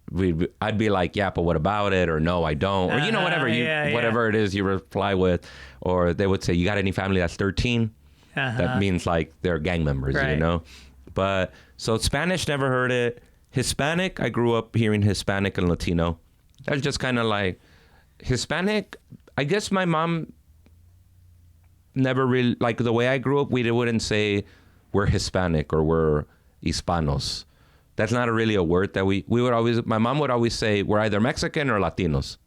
I'd be like, yeah, but what about it? Or no, I don't. Or, you know, whatever whatever it is you reply with. Or they would say, you got any family that's 13? That means like they're gang members, you know? But so Spanish, never heard it. Hispanic, I grew up hearing Hispanic and Latino. That's just kind of like Hispanic. I guess my mom never really, like the way I grew up, we wouldn't say we're Hispanic or we're Hispanos. That's not really a word that we would always, my mom would always say, we're either Mexican or Latinos,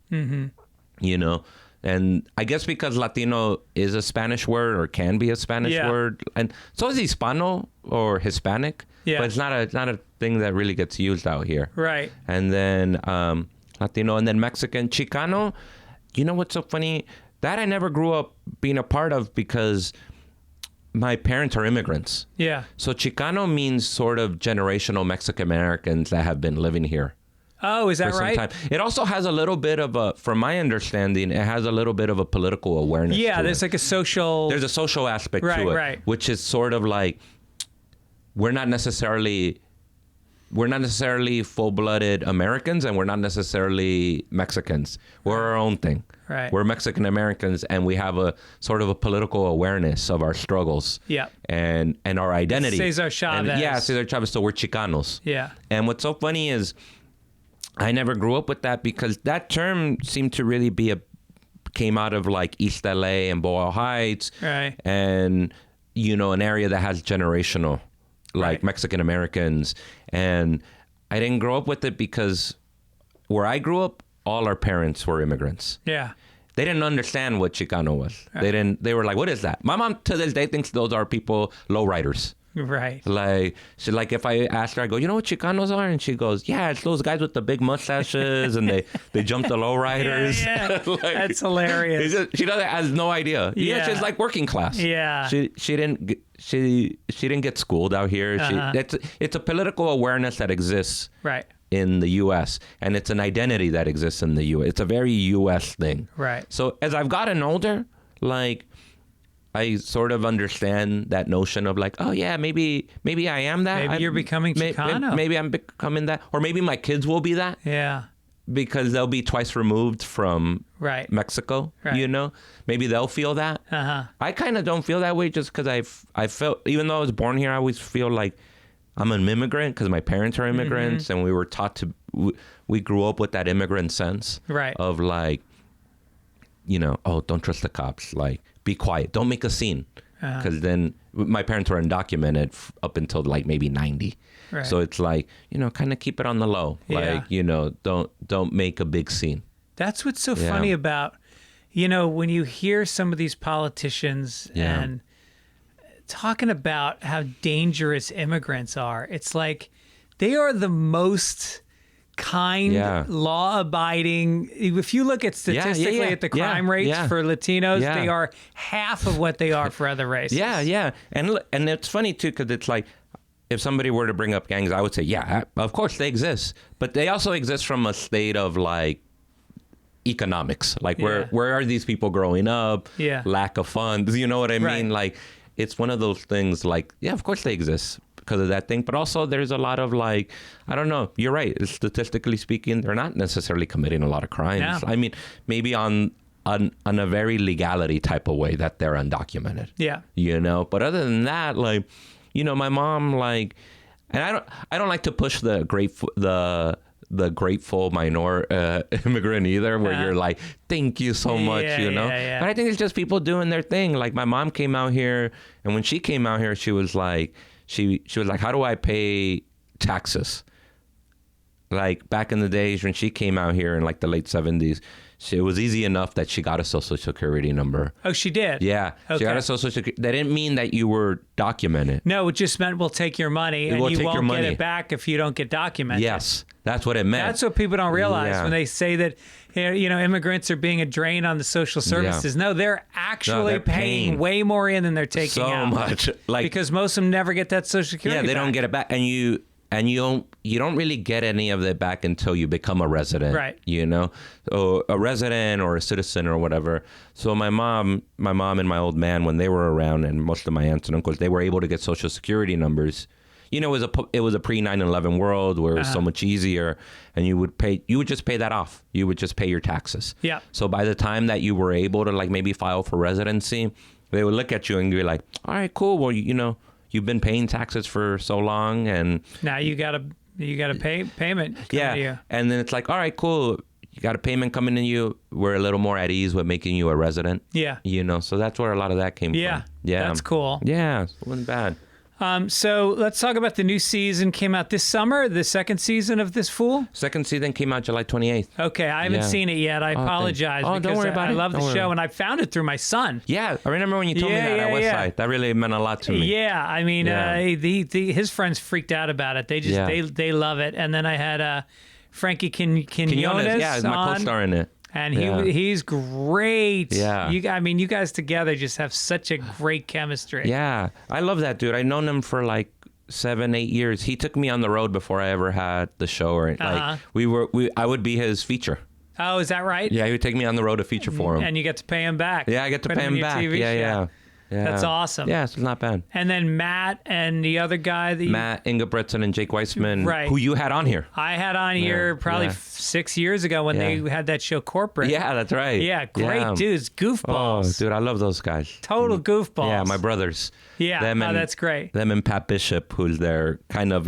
you know? And I guess because Latino is a Spanish word or can be a Spanish word. And so is Hispano or Hispanic, but it's not a thing that really gets used out here. Right. And then Latino, and then Mexican. Chicano, you know what's so funny? That I never grew up being a part of because my parents are immigrants. Yeah. So Chicano means sort of generational Mexican Americans that have been living here. Oh, is that right? Time. It also has a little bit of a, from my understanding, it has a little bit of a political awareness. Yeah, there's like a social... There's a social aspect to it. Right. Which is sort of like, we're not necessarily full-blooded Americans, and we're not necessarily Mexicans. We're our own thing. Right. We're Mexican Americans, and we have a sort of a political awareness of our struggles. Yeah. And our identity. Cesar Chavez. Cesar Chavez. So we're Chicanos. Yeah. And what's so funny is I never grew up with that because that term seemed to really came out of like East LA and Boyle Heights. Right. And, you know, an area that has generational, like Mexican Americans. And I didn't grow up with it because where I grew up, all our parents were immigrants. Yeah. They didn't understand what Chicano was. Right. They were like, what is that? My mom to this day thinks those are people, lowriders. Right. Like, if I asked her, I go, you know what Chicanos are? And she goes, yeah, it's those guys with the big mustaches and they jump the lowriders. Yeah. Like, that's hilarious. She has no idea. Yeah. She's like working class. Yeah. She didn't get schooled out here. It's a political awareness that exists. Right. In the U.S. and it's an identity that exists in the U.S. It's a very U.S. thing. Right. So as I've gotten older, like I sort of understand that notion of like, oh yeah, maybe I am that. Maybe you're becoming Chicano. Maybe I'm becoming that, or maybe my kids will be that. Yeah. Because they'll be twice removed from Mexico. Right. You know, maybe they'll feel that. I kind of don't feel that way just because I felt, even though I was born here, I always feel like I'm an immigrant because my parents are immigrants, and we were taught to, we grew up with that immigrant sense of like, you know, oh, don't trust the cops. Like, be quiet. Don't make a scene. Because then my parents were undocumented up until like maybe 90. Right. So it's like, you know, kind of keep it on the low. Yeah. Like, you know, don't make a big scene. That's what's so funny about, you know, when you hear some of these politicians and talking about how dangerous immigrants are. It's like they are the most kind, law-abiding. If you look at statistically at the crime rates for Latinos, they are half of what they are for other races. Yeah. And it's funny too, because it's like, if somebody were to bring up gangs, I would say, yeah, of course they exist, but they also exist from a state of like economics. Like where are these people growing up? Yeah. Lack of funds. You know what I mean? Like, it's one of those things like, yeah, of course they exist because of that thing. But also there's a lot of like, I don't know. You're right. Statistically speaking, they're not necessarily committing a lot of crimes. No. I mean, maybe on a very legality type of way that they're undocumented. Yeah. You know, but other than that, like, you know, my mom, like, and I don't like to push the grateful minor immigrant either, where you're like, thank you so much, you know. But I think it's just people doing their thing. Like my mom came out here, and when she came out here, she was like, she was like, how do I pay taxes? Like back in the days when she came out here in like the late 70s, it was easy enough that she got a social security number. Oh, she did? Yeah. Okay. She got a social security. That didn't mean that you were documented. No, it just meant we'll take your money and you won't get it back if you don't get documented. Yes. That's what it meant. That's what people don't realize when they say that, immigrants are being a drain on the social services. No, they're actually paying way more in than they're taking out. So much. Because most of them never get that Social Security they back. don't get it back. And you don't really get any of it back until you become a resident. Right. So a resident or a citizen or whatever. So my mom and my old man, when they were around, and most of my aunts and uncles, they were able to get Social Security numbers. It was a pre 9/11 world where it was so much easier, and you would just pay that off. You would just pay your taxes. Yeah. So by the time that you were able to maybe file for residency, they would look at you and be like, "All right, cool. Well, you've been paying taxes for so long, and now you got a payment. Yeah. To you. And then it's like, all right, cool. You got a payment coming to you. We're a little more at ease with making you a resident. Yeah. So that's where a lot of that came from. Yeah. That's cool. Yeah. It wasn't bad. So let's talk about the new season. Came out this summer, the second season of this fool. Second season came out July 28th. Okay, I haven't seen it yet. I apologize. Don't worry about it. I love the Don't show, worry. and I found it through my son. Yeah, I remember when you told me that at Westside. That really meant a lot to me. Yeah, I mean, his friends freaked out about it. They just they love it. And then I had Frankie Quinones. Yeah, he's my co-star in it. And he's great. Yeah. You guys together just have such a great chemistry. Yeah. I love that dude. I've known him for 7-8 years. He took me on the road before I ever had the show. Or I would be his feature. Oh, is that right? Yeah, he would take me on the road to feature for him. And you get to pay him back. Yeah, I get to pay him back. Yeah. That's awesome. Yeah, it's not bad. And then Matt and the other guy Matt, Inga Bretson, and Jake Weissman, right, who you had on here. I had on here probably 6 years ago when they had that show Corporate. Yeah, that's right. Yeah, great dudes, goofballs. Oh, dude, I love those guys. Total goofballs. Yeah, my brothers. Yeah, that's great. Them and Pat Bishop, who's their kind of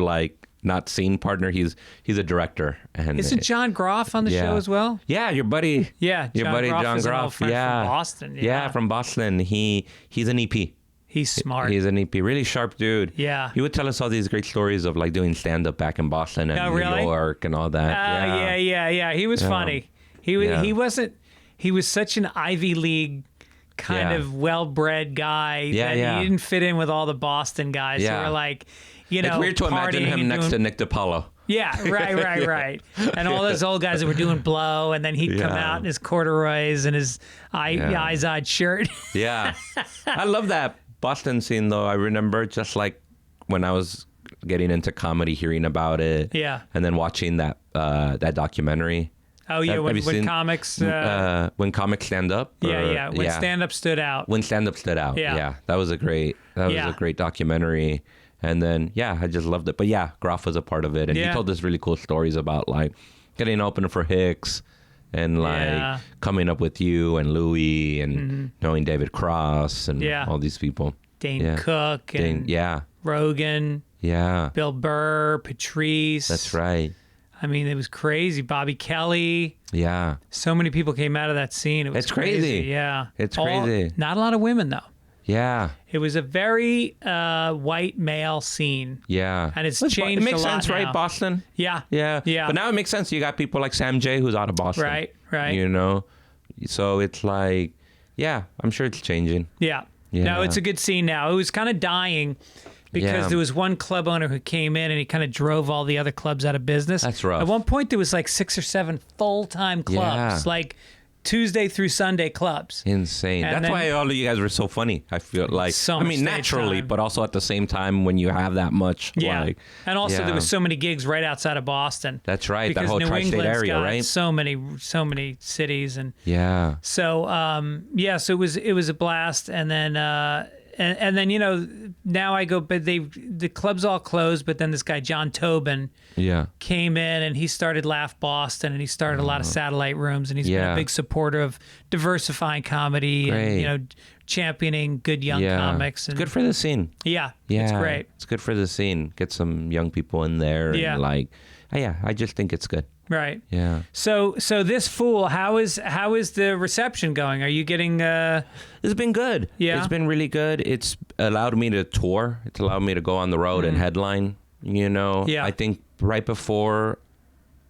not scene partner. He's a director. And isn't John Groff on the show as well? Yeah, your buddy. Yeah, your buddy John Groff. From Boston. Yeah, from Boston. He's an EP. He's smart. He's an EP. Really sharp dude. Yeah. He would tell us all these great stories of doing stand-up back in Boston and New York and all that. Yeah. He was funny. He wasn't. He was such an Ivy League kind of well-bred guy that he didn't fit in with all the Boston guys who were it's weird to imagine him next to Nick DiPaolo. Yeah, right. And all those old guys that were doing blow, and then he'd come out in his corduroys and his eyes-eyed shirt. Yeah. I love that Boston scene, though. I remember just when I was getting into comedy, hearing about it. Yeah. And then watching that documentary. Oh, yeah, when comics... when comics stand up? When stand-up stood out. When stand-up stood out, yeah. That was a great documentary. And then, I just loved it. But Groff was a part of it. And he told us really cool stories about getting open for Hicks and coming up with you and Louie and knowing David Cross and all these people. Dane Cook and Rogan. Yeah. Bill Burr, Patrice. That's right. I mean, it was crazy. Bobby Kelly. Yeah. So many people came out of that scene. It was crazy. Yeah. It's crazy. Not a lot of women, though. Yeah. It was a very white male scene. Yeah. And it's changed a lot now. It makes sense, right, Boston? Yeah. But now it makes sense. You got people like Sam J, who's out of Boston. Right. So it's I'm sure it's changing. Yeah. No, it's a good scene now. It was kind of dying because there was one club owner who came in and he kind of drove all the other clubs out of business. That's rough. At one point, there was 6 or 7 full-time clubs, Tuesday through Sunday clubs. Insane. That's why all of you guys were so funny. I feel naturally, but also at the same time when you have that much. Yeah. And also there was so many gigs right outside of Boston. That's right. Because that whole New tri-state England's area, got right? So many cities and yeah. So so it was a blast, and then now I go, but the club's all closed, but then this guy John Tobin came in and he started Laugh Boston, and he started a lot of satellite rooms, and he's been a big supporter of diversifying comedy and championing good young comics. And it's good for the scene. Yeah, it's great. It's good for the scene. Get some young people in there. And I just think it's good. Right. Yeah. So this fool, how is the reception going? Are you getting? It's been good. Yeah. It's been really good. It's allowed me to tour. It's allowed me to go on the road and headline. Yeah. I think right before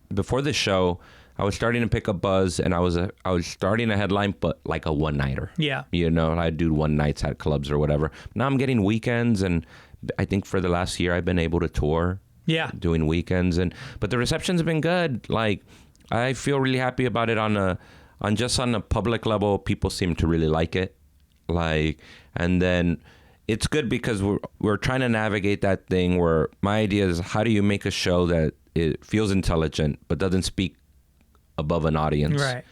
the show, I was starting to pick up buzz, and I was starting a headline, but like a one-nighter. Yeah. I'd do one nights at clubs or whatever. Now I'm getting weekends, and I think for the last year I've been able to tour. Yeah. Doing weekends, but the reception's been good. I feel really happy about it on a public level. People seem to really like it. And then it's good because we're trying to navigate that thing where my idea is, how do you make a show that it feels intelligent but doesn't speak above an audience, right?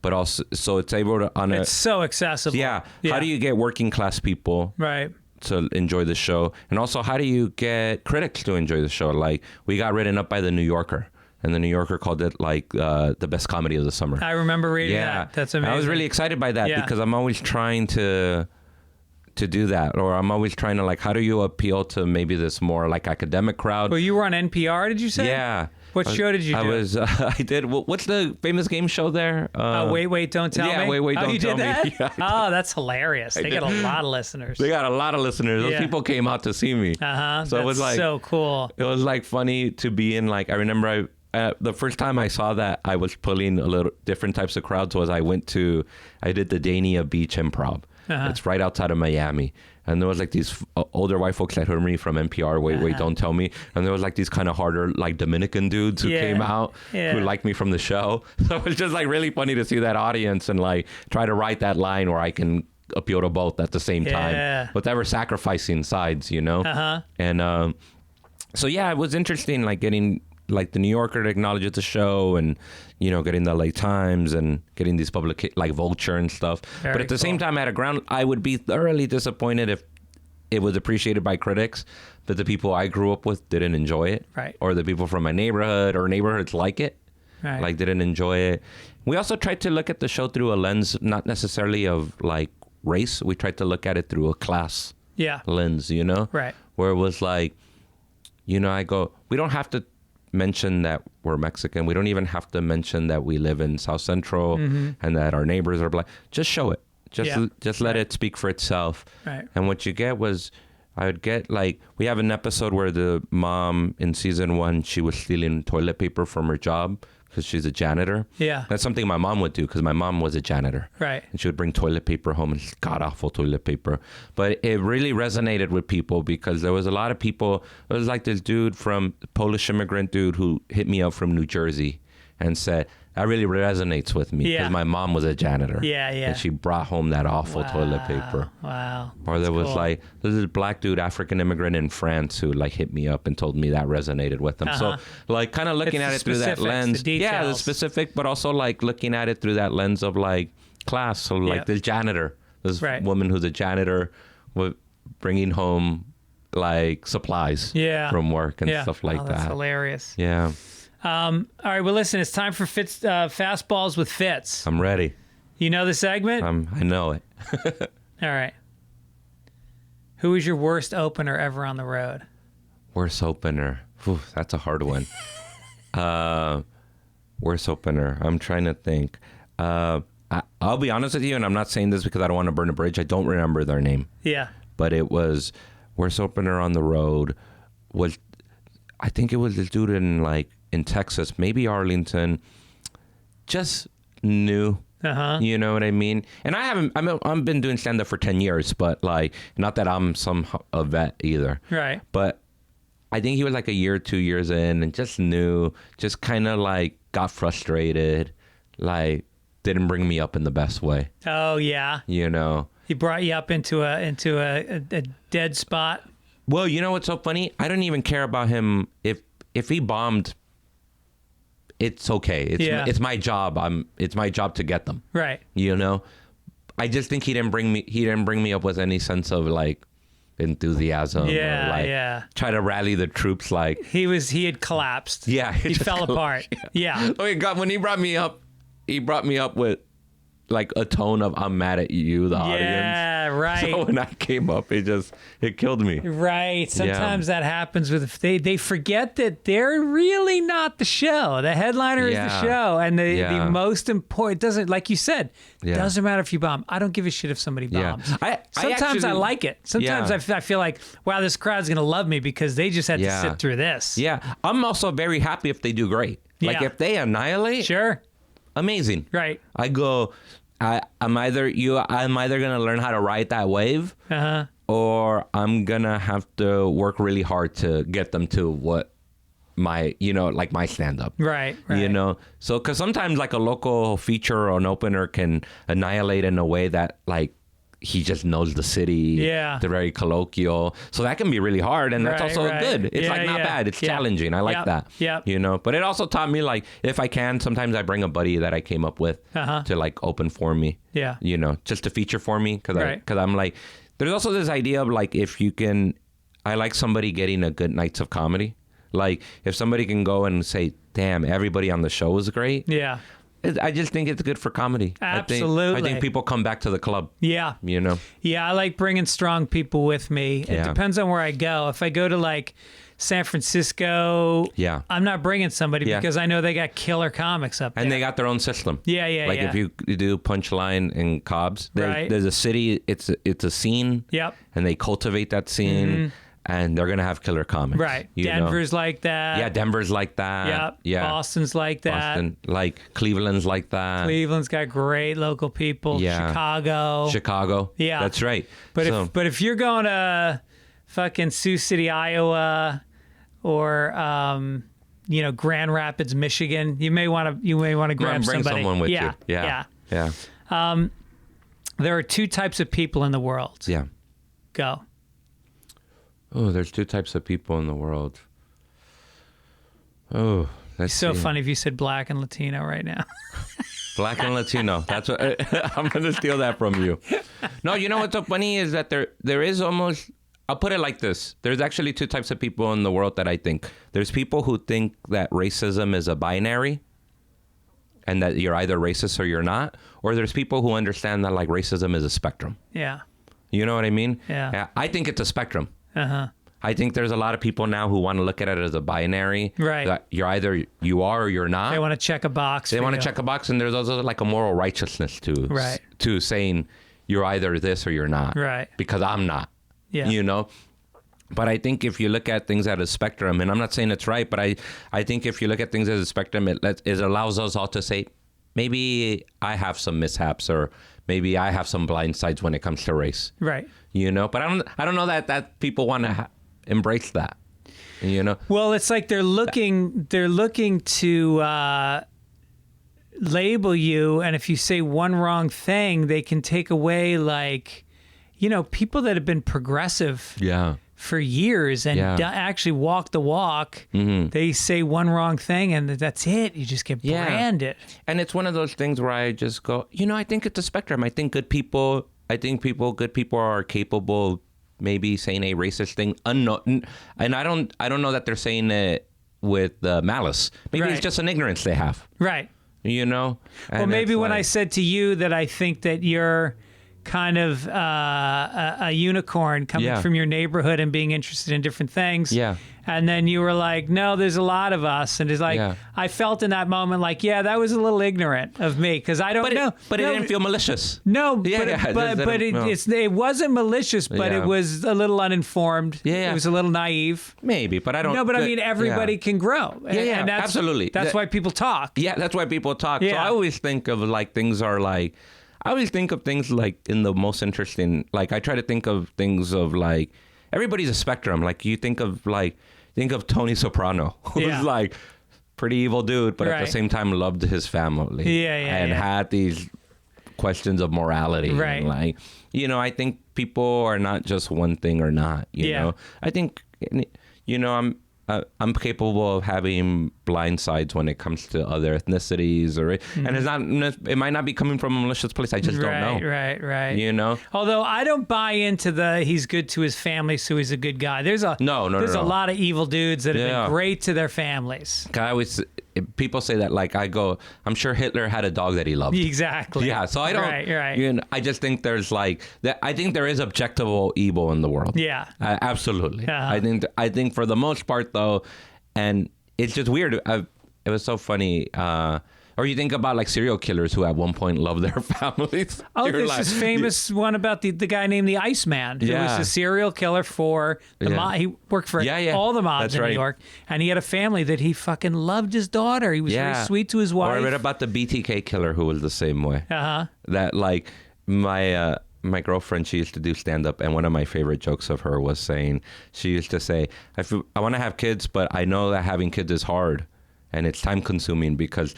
But also, so it's able to it's so accessible. Yeah. How do you get working class people right to enjoy the show, and also how do you get critics to enjoy the show? Like, we got written up by the New Yorker, and the New Yorker called it the best comedy of the summer. I remember reading that. That's amazing. I was really excited by that because I'm always trying to do that, or I'm always trying to how do you appeal to maybe this more academic crowd? Well, you were on NPR, did you say? Yeah. What show did you do? I did. What's the famous game show there? Wait, Don't Tell Me. Yeah, Wait, Don't Tell Me. Yeah, oh, that's hilarious. They got a lot of listeners. They got a lot of listeners. Those people came out to see me. So it was so cool. It was funny to be in. I remember the first time I saw that, I was pulling a little different types of crowds. I did the Dania Beach Improv. It's right outside of Miami. And there was these older white folks that heard me from NPR, Wait, Don't Tell Me. And there was these kind of harder, Dominican dudes who came out who liked me from the show. So it was just really funny to see that audience and try to write that line where I can appeal to both at the same time without ever sacrificing sides, And so, it was interesting, getting the New Yorker to acknowledge the show, and getting the LA Times and getting these public Vulture and stuff. But at the same time, at a ground, I would be thoroughly disappointed if it was appreciated by critics, but the people I grew up with didn't enjoy it, right? Or the people from my neighborhood or neighborhoods like it, right? Didn't enjoy it. We also tried to look at the show through a lens, not necessarily of race. We tried to look at it through a class lens, right? Where it was I go, we don't have to mention that we're Mexican. We don't even have to mention that we live in South Central and that our neighbors are black. Just show it. Just let it speak for itself. Right. And what you get was, I would get we have an episode where the mom in season 1, she was stealing toilet paper from her job because she's a janitor. Yeah. That's something my mom would do because my mom was a janitor. Right. And she would bring toilet paper home, and god-awful toilet paper. But it really resonated with people because there was a lot of people. It was this dude Polish immigrant dude who hit me up from New Jersey and said, that really resonates with me because my mom was a janitor. Yeah. And she brought home that awful toilet paper. Wow. Or there was there's this black dude, African immigrant in France, who hit me up and told me that resonated with him. So kind of looking at it through that lens. The specific, but also looking at it through that lens of class. So this janitor, this woman who's a janitor, bringing home supplies from work and stuff like that. That's hilarious. Yeah. All right, well, listen, it's time for Fastballs with Fitz. I'm ready. You know the segment? I know it. All right. Who was your worst opener ever on the road? Worst opener. Whew, that's a hard one. Worst opener. I'm trying to think. I'll be honest with you, and I'm not saying this because I don't want to burn a bridge. I don't remember their name. Yeah. But it was worst opener on the road I think it was this dude in Texas, maybe Arlington, just new. You know what I mean? And I've been doing stand-up for 10 years, but not that I'm a vet either. Right. But I think he was a year, 2 years in, and just new, just kind of got frustrated, didn't bring me up in the best way. Oh yeah. He brought you up into a dead spot. Well, you know what's so funny? I don't even care about him if he bombed. It's okay. It's my job. It's my job to get them. Right. I just think he didn't bring me up with any sense of enthusiasm. Yeah. Or try to rally the troops. He had collapsed. Yeah. He fell apart. Yeah. Oh God! When he brought me up with a tone of "I'm mad at you," the audience. Yeah, right. So when I came up, it killed me. Right. Sometimes that happens with they forget that they're really not the show. The headliner is the show, and the most important doesn't, like you said, doesn't matter if you bomb. I don't give a shit if somebody bombs. Sometimes I like it. Sometimes I feel wow, this crowd's gonna love me because they just had to sit through this. Yeah, I'm also very happy if they do great. If they annihilate, sure. Amazing. Right. I go, I'm either gonna learn how to ride that wave, or I'm gonna have to work really hard to get them to what my, like my stand-up. Right. So because sometimes like a local feature or an opener can annihilate in a way that like he just knows the city. Yeah. They're very colloquial. So that can be really hard. And that's also good. It's not bad. It's challenging. I like that. Yeah. But it also taught me like, if I can, sometimes I bring a buddy that I came up with to like open for me. Yeah. Just to feature for me. Cause I'm like, there's also this idea of like, if you can, I like somebody getting a good nights of comedy. Like if somebody can go and say, damn, everybody on the show was great. Yeah. I just think it's good for comedy. Absolutely. I think people come back to the club. Yeah. Yeah, I like bringing strong people with me. It depends on where I go. If I go to like San Francisco, I'm not bringing somebody because I know they got killer comics up there. And they got their own system. Yeah. Like if you do Punchline in Cobb's, there's a city, it's a scene. Yep. And they cultivate that scene. Mm-hmm. And they're going to have killer comics. Right. Denver's like that. Yeah, Denver's like that. Yep. Yeah. Boston's like that. Boston, like Cleveland's like that. Cleveland's got great local people. Yeah. Chicago. Yeah. That's right. But if you're going to fucking Sioux City, Iowa, or Grand Rapids, Michigan, you may want to grab bring somebody. Someone with you. Yeah. There are two types of people in the world. Yeah. Go. Oh, there's two types of people in the world. Oh, that's so funny if you said black and Latino right now. Black and Latino. That's what I'm going to steal that from you. No, you know what's so funny is that there is almost, I'll put it like this. There's actually two types of people in the world that I think. There's people who think that racism is a binary and that you're either racist or you're not. Or there's people who understand that like racism is a spectrum. Yeah. You know what I mean? Yeah. I think it's a spectrum. Uh-huh. I think there's a lot of people now who want to look at it as a binary. Right. That you're either you are or you're not. They want to check a box. They want to check a box, and there's also like a moral righteousness to saying you're either this or you're not. Right. Because I'm not. Yeah. But I think if you look at things at a spectrum, and I'm not saying it's right, but I think if you look at things as a spectrum, it allows us all to say, maybe I have some mishaps or maybe I have some blind sides when it comes to race. Right. But I don't know that people want to embrace that. Well, it's like they're looking to label you, and if you say one wrong thing, they can take away like, people that have been progressive. Yeah. For years and actually walk the walk. Mm-hmm. They say one wrong thing and that's it. You just get branded. And it's one of those things where I just go, I think it's a spectrum. I think good people are capable of maybe saying a racist thing unknown. And I don't know that they're saying it with malice. Maybe it's just an ignorance they have. Right. Well, maybe when I said to you that I think that you're kind of a unicorn coming from your neighborhood and being interested in different things. Yeah. And then you were like, no, there's a lot of us. And it's like, I felt in that moment like, that was a little ignorant of me because I don't know. But it didn't feel malicious. No, it wasn't malicious, but it was a little uninformed. Yeah. It was a little naive. Maybe, but I don't. No, but I mean, everybody can grow. Yeah, and absolutely. That's why people talk. Yeah, that's why people talk. Yeah. So I always think of like things are like, I always think of things like in the most interesting, like I try to think of things of like, everybody's a spectrum. Like you think of Tony Soprano, who's like pretty evil dude, but at the same time loved his family. And had these questions of morality. Right. And like, I think people are not just one thing or not, you know. I think, I'm capable of having blind sides when it comes to other ethnicities, and it might not be coming from a malicious place. I just don't know. Right. Although I don't buy into he's good to his family, so he's a good guy. There's a lot of evil dudes that have been great to their families. People say that, like I go, I'm sure Hitler had a dog that he loved. Exactly. Yeah. So I don't. Right. I just think there's like that. I think there is objectable evil in the world. Yeah. Absolutely. Uh-huh. I think for the most part though, and it's just weird. It was so funny. Or you think about like serial killers who at one point loved their families. Oh, there's this famous one about the guy named the Iceman, who was a serial killer for the mob. He worked for all the mobs in New York, and he had a family that he fucking loved his daughter. He was very sweet to his wife. Or I read about the BTK killer who was the same way. Uh-huh. That like my my girlfriend, she used to do stand-up, and one of my favorite jokes of her was saying, she used to say, I want to have kids, but I know that having kids is hard, and it's time-consuming, because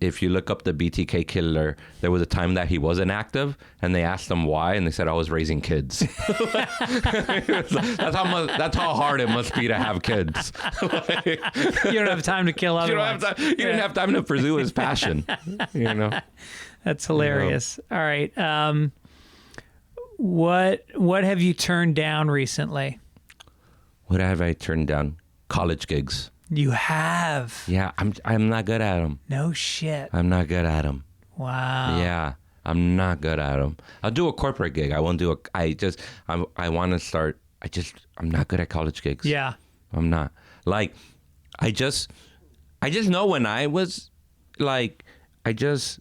if you look up the BTK killer, there was a time that he wasn't active, and they asked him why, and they said, I was raising kids. That's how hard it must be to have kids. You don't have time to kill other ones. He didn't have time to pursue his passion. That's hilarious. All right. What have you turned down recently? What have I turned down? College gigs. You have? Yeah, I'm not good at them. No shit. I'm not good at them. Wow. Yeah, I'm not good at them. I'll do a corporate gig. I won't do I want to start. I'm not good at college gigs. Yeah. I'm not. Like, I just know when I was like, I don't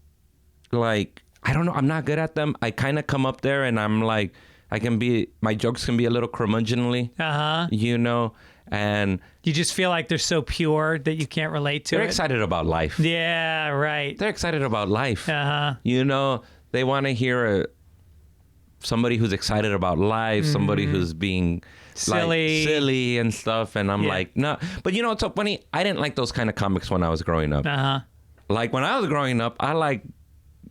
know. I'm not good at them. I kind of come up there and I'm like, my jokes can be a little curmudgeonly, and you just feel like they're so pure that you can't relate to it. They're excited about life. Yeah, right. They're excited about life. They want to hear somebody who's excited about life, somebody who's being silly and stuff. And I'm like, no. But it's so funny. I didn't like those kind of comics when I was growing up. Like when I was growing up, I like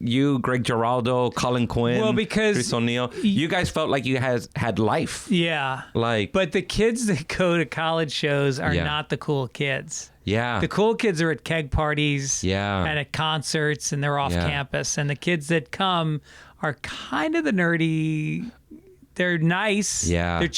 you, Greg Giraldo, Colin Quinn, well, because Chris O'Neill. You guys felt like you had life. Yeah. But the kids that go to college shows are not the cool kids. Yeah. The cool kids are at keg parties and at concerts, and they're off campus. And the kids that come are kind of the nerdy. They're nice. Yeah. They're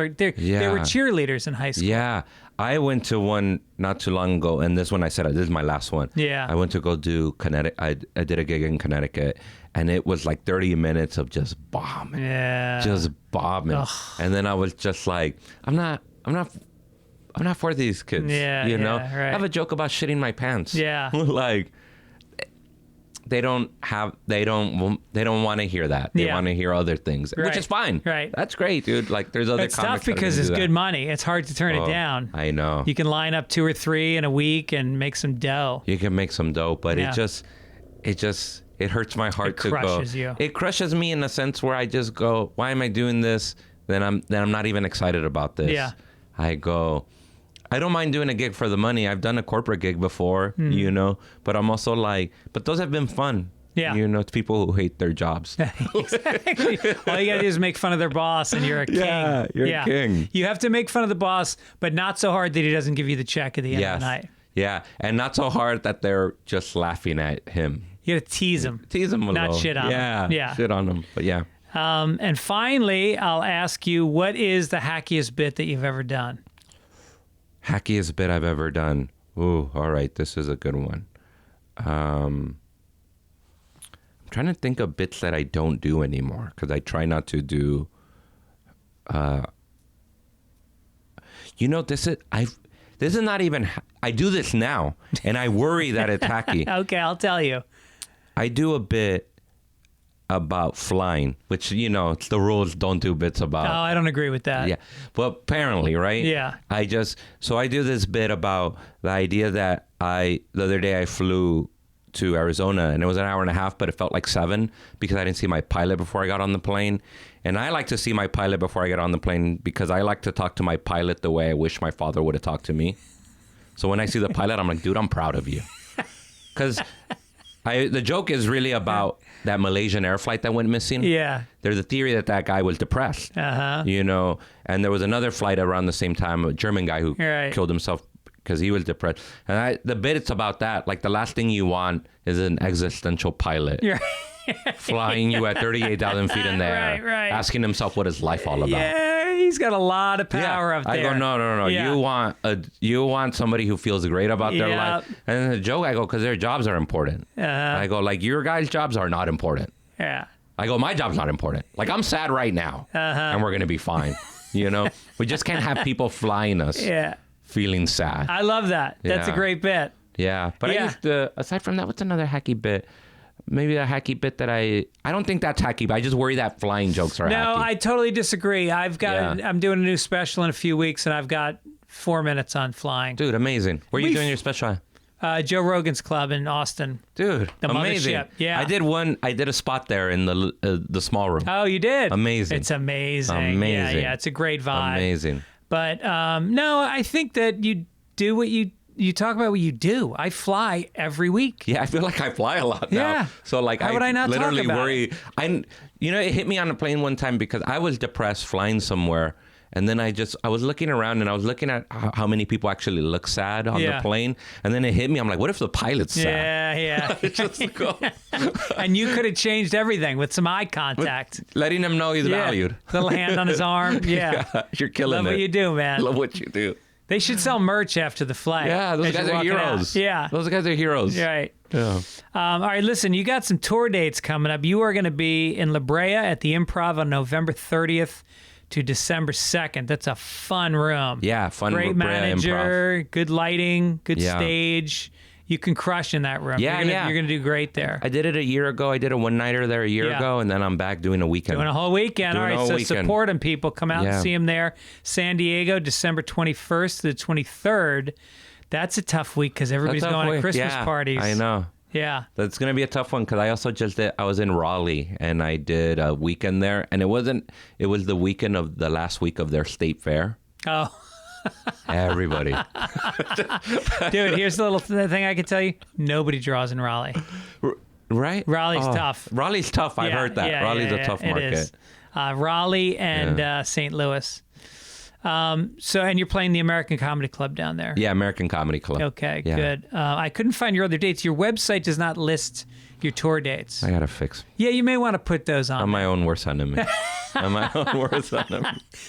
They were cheerleaders in high school. Yeah. I went to one not too long ago, and this one I said, this is my last one. Yeah. I went to go do Connecticut. I did a gig in Connecticut, and it was like 30 minutes of just bombing. Yeah. Just bombing. Ugh. And then I was just like, I'm not for these kids. Yeah. Right. I have a joke about shitting my pants. Yeah. Like, they don't want to hear that. They want to hear other things, which is fine. Right. That's great, dude. Like, there's other it's comics tough because it's good money. It's hard to turn it down. I know. You can line up 2 or 3 in a week and make some dough. You can make some dough, but it hurts my heart to go. It crushes you. It crushes me in a sense where I just go, why am I doing this? Then I'm not even excited about this. Yeah. I go, I don't mind doing a gig for the money. I've done a corporate gig before, but I'm also like, but those have been fun. Yeah. It's people who hate their jobs. Exactly. All you got to do is make fun of their boss and you're a king. Yeah, you're a king. You have to make fun of the boss, but not so hard that he doesn't give you the check at the end of the night. Yeah, and not so hard that they're just laughing at him. You got to tease him. Tease him a little. Not shit on him. Yeah. Shit on him, but yeah. And finally, I'll ask you, what is the hackiest bit that you've ever done? Hackiest bit I've ever done. Ooh, all right. This is a good one. I'm trying to think of bits that I don't do anymore because I try not to do. This is not even. I do this now, and I worry that it's hacky. Okay, I'll tell you. I do a bit about flying, which, it's the rules, don't do bits about. Oh, I don't agree with that. Yeah. Well, apparently, right? Yeah. I do this bit about the idea that the other day I flew to Arizona and it was an hour and a half, but it felt like 7 because I didn't see my pilot before I got on the plane. And I like to see my pilot before I get on the plane because I like to talk to my pilot the way I wish my father would have talked to me. So when I see the pilot, I'm like, dude, I'm proud of you. Because the joke is really about that Malaysian air flight that went missing. Yeah. There's a theory that guy was depressed. And there was another flight around the same time, a German guy who killed himself because he was depressed. And the bit, it's about that. Like, the last thing you want is an existential pilot flying you at 38,000 feet in the air, asking himself what is life all about. Yeah, he's got a lot of power up there. I go, no. Yeah. You want somebody who feels great about their life. And then the joke, I go, because their jobs are important. I go, like, your guys' jobs are not important. Yeah. I go, my job's not important. Like, I'm sad right now, and we're going to be fine. We just can't have people flying us feeling sad. I love that. That's a great bit. Yeah. But I used to, aside from that, what's another hacky bit? Maybe a hacky bit that I don't think that's hacky, but I just worry that flying jokes are hacky. No, I totally disagree. I'm doing a new special in a few weeks, and I've got 4 minutes on flying. Dude, amazing. Where are you doing your special? Joe Rogan's club in Austin. Dude, The amazing. Mothership, yeah. I did a spot there in the small room. Oh, you did? Amazing. It's amazing. Amazing. Yeah, it's a great vibe. Amazing. But no, I think that you do what you talk about what you do. I fly every week. Yeah, I feel like I fly a lot now. Yeah. So like How would I not literally talk about worry. It hit me on a plane one time because I was depressed flying somewhere. And then I was looking around and I was looking at how many people actually look sad on the plane. And then it hit me. I'm like, what if the pilot's sad? Yeah. It's just cool. And you could have changed everything with some eye contact. Letting him know he's valued. Little hand on his arm. Yeah. You're killing Love it. what you do, man. Love what you do. They should sell merch after the flight. Yeah, those guys are heroes. Yeah. Those guys are heroes. Right. Yeah. All right, listen, you got some tour dates coming up. You are going to be in La Brea at the Improv on November 30th to December 2nd. That's a fun room. Yeah, fun. Great Brea manager, good lighting, good Yeah. stage. You can crush in that room. Yeah, You're going to do great there. I did it a year ago. I did a one-nighter there a year Yeah. ago, and then I'm back doing a weekend. Doing a whole weekend. Doing All a right, whole so weekend. support them, people. Come out and Yeah. see them there. San Diego, December 21st to the 23rd. That's a tough week because everybody's going to Christmas parties. I know. Yeah. That's going to be a tough one because I also I was in Raleigh and I did a weekend there. And it was the weekend of the last week of their state fair. Oh. Everybody. Dude, here's the little thing I can tell you. Nobody draws in Raleigh. Right? Raleigh's tough. Raleigh's tough. I've heard that. Raleigh's a tough market. It is. Raleigh and St. Louis. And you're playing the American Comedy Club down there. Yeah, American Comedy Club. Okay, Yeah. good. I couldn't find your other dates. Your website does not list your tour dates. I got to fix. Yeah, you may want to put those on. I'm my own worst enemy. I'm my own worst enemy.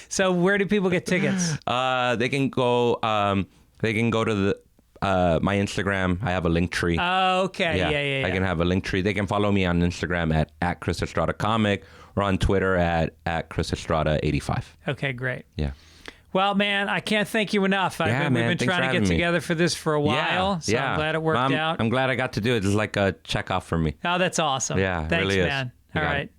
So where do people get tickets? They can go to the my Instagram. I have a link tree. Oh, okay. Yeah. I can have a link tree. They can follow me on Instagram at Chris Estrada Comic or on Twitter at Chris Estrada 85. Okay, great. Yeah. Well, man, I can't thank you enough. We've been trying to get together for this for a while, so I'm glad it worked out. I'm glad I got to do it. It's like a check off for me. Oh, that's awesome. Yeah, Thanks, really is. man. All right.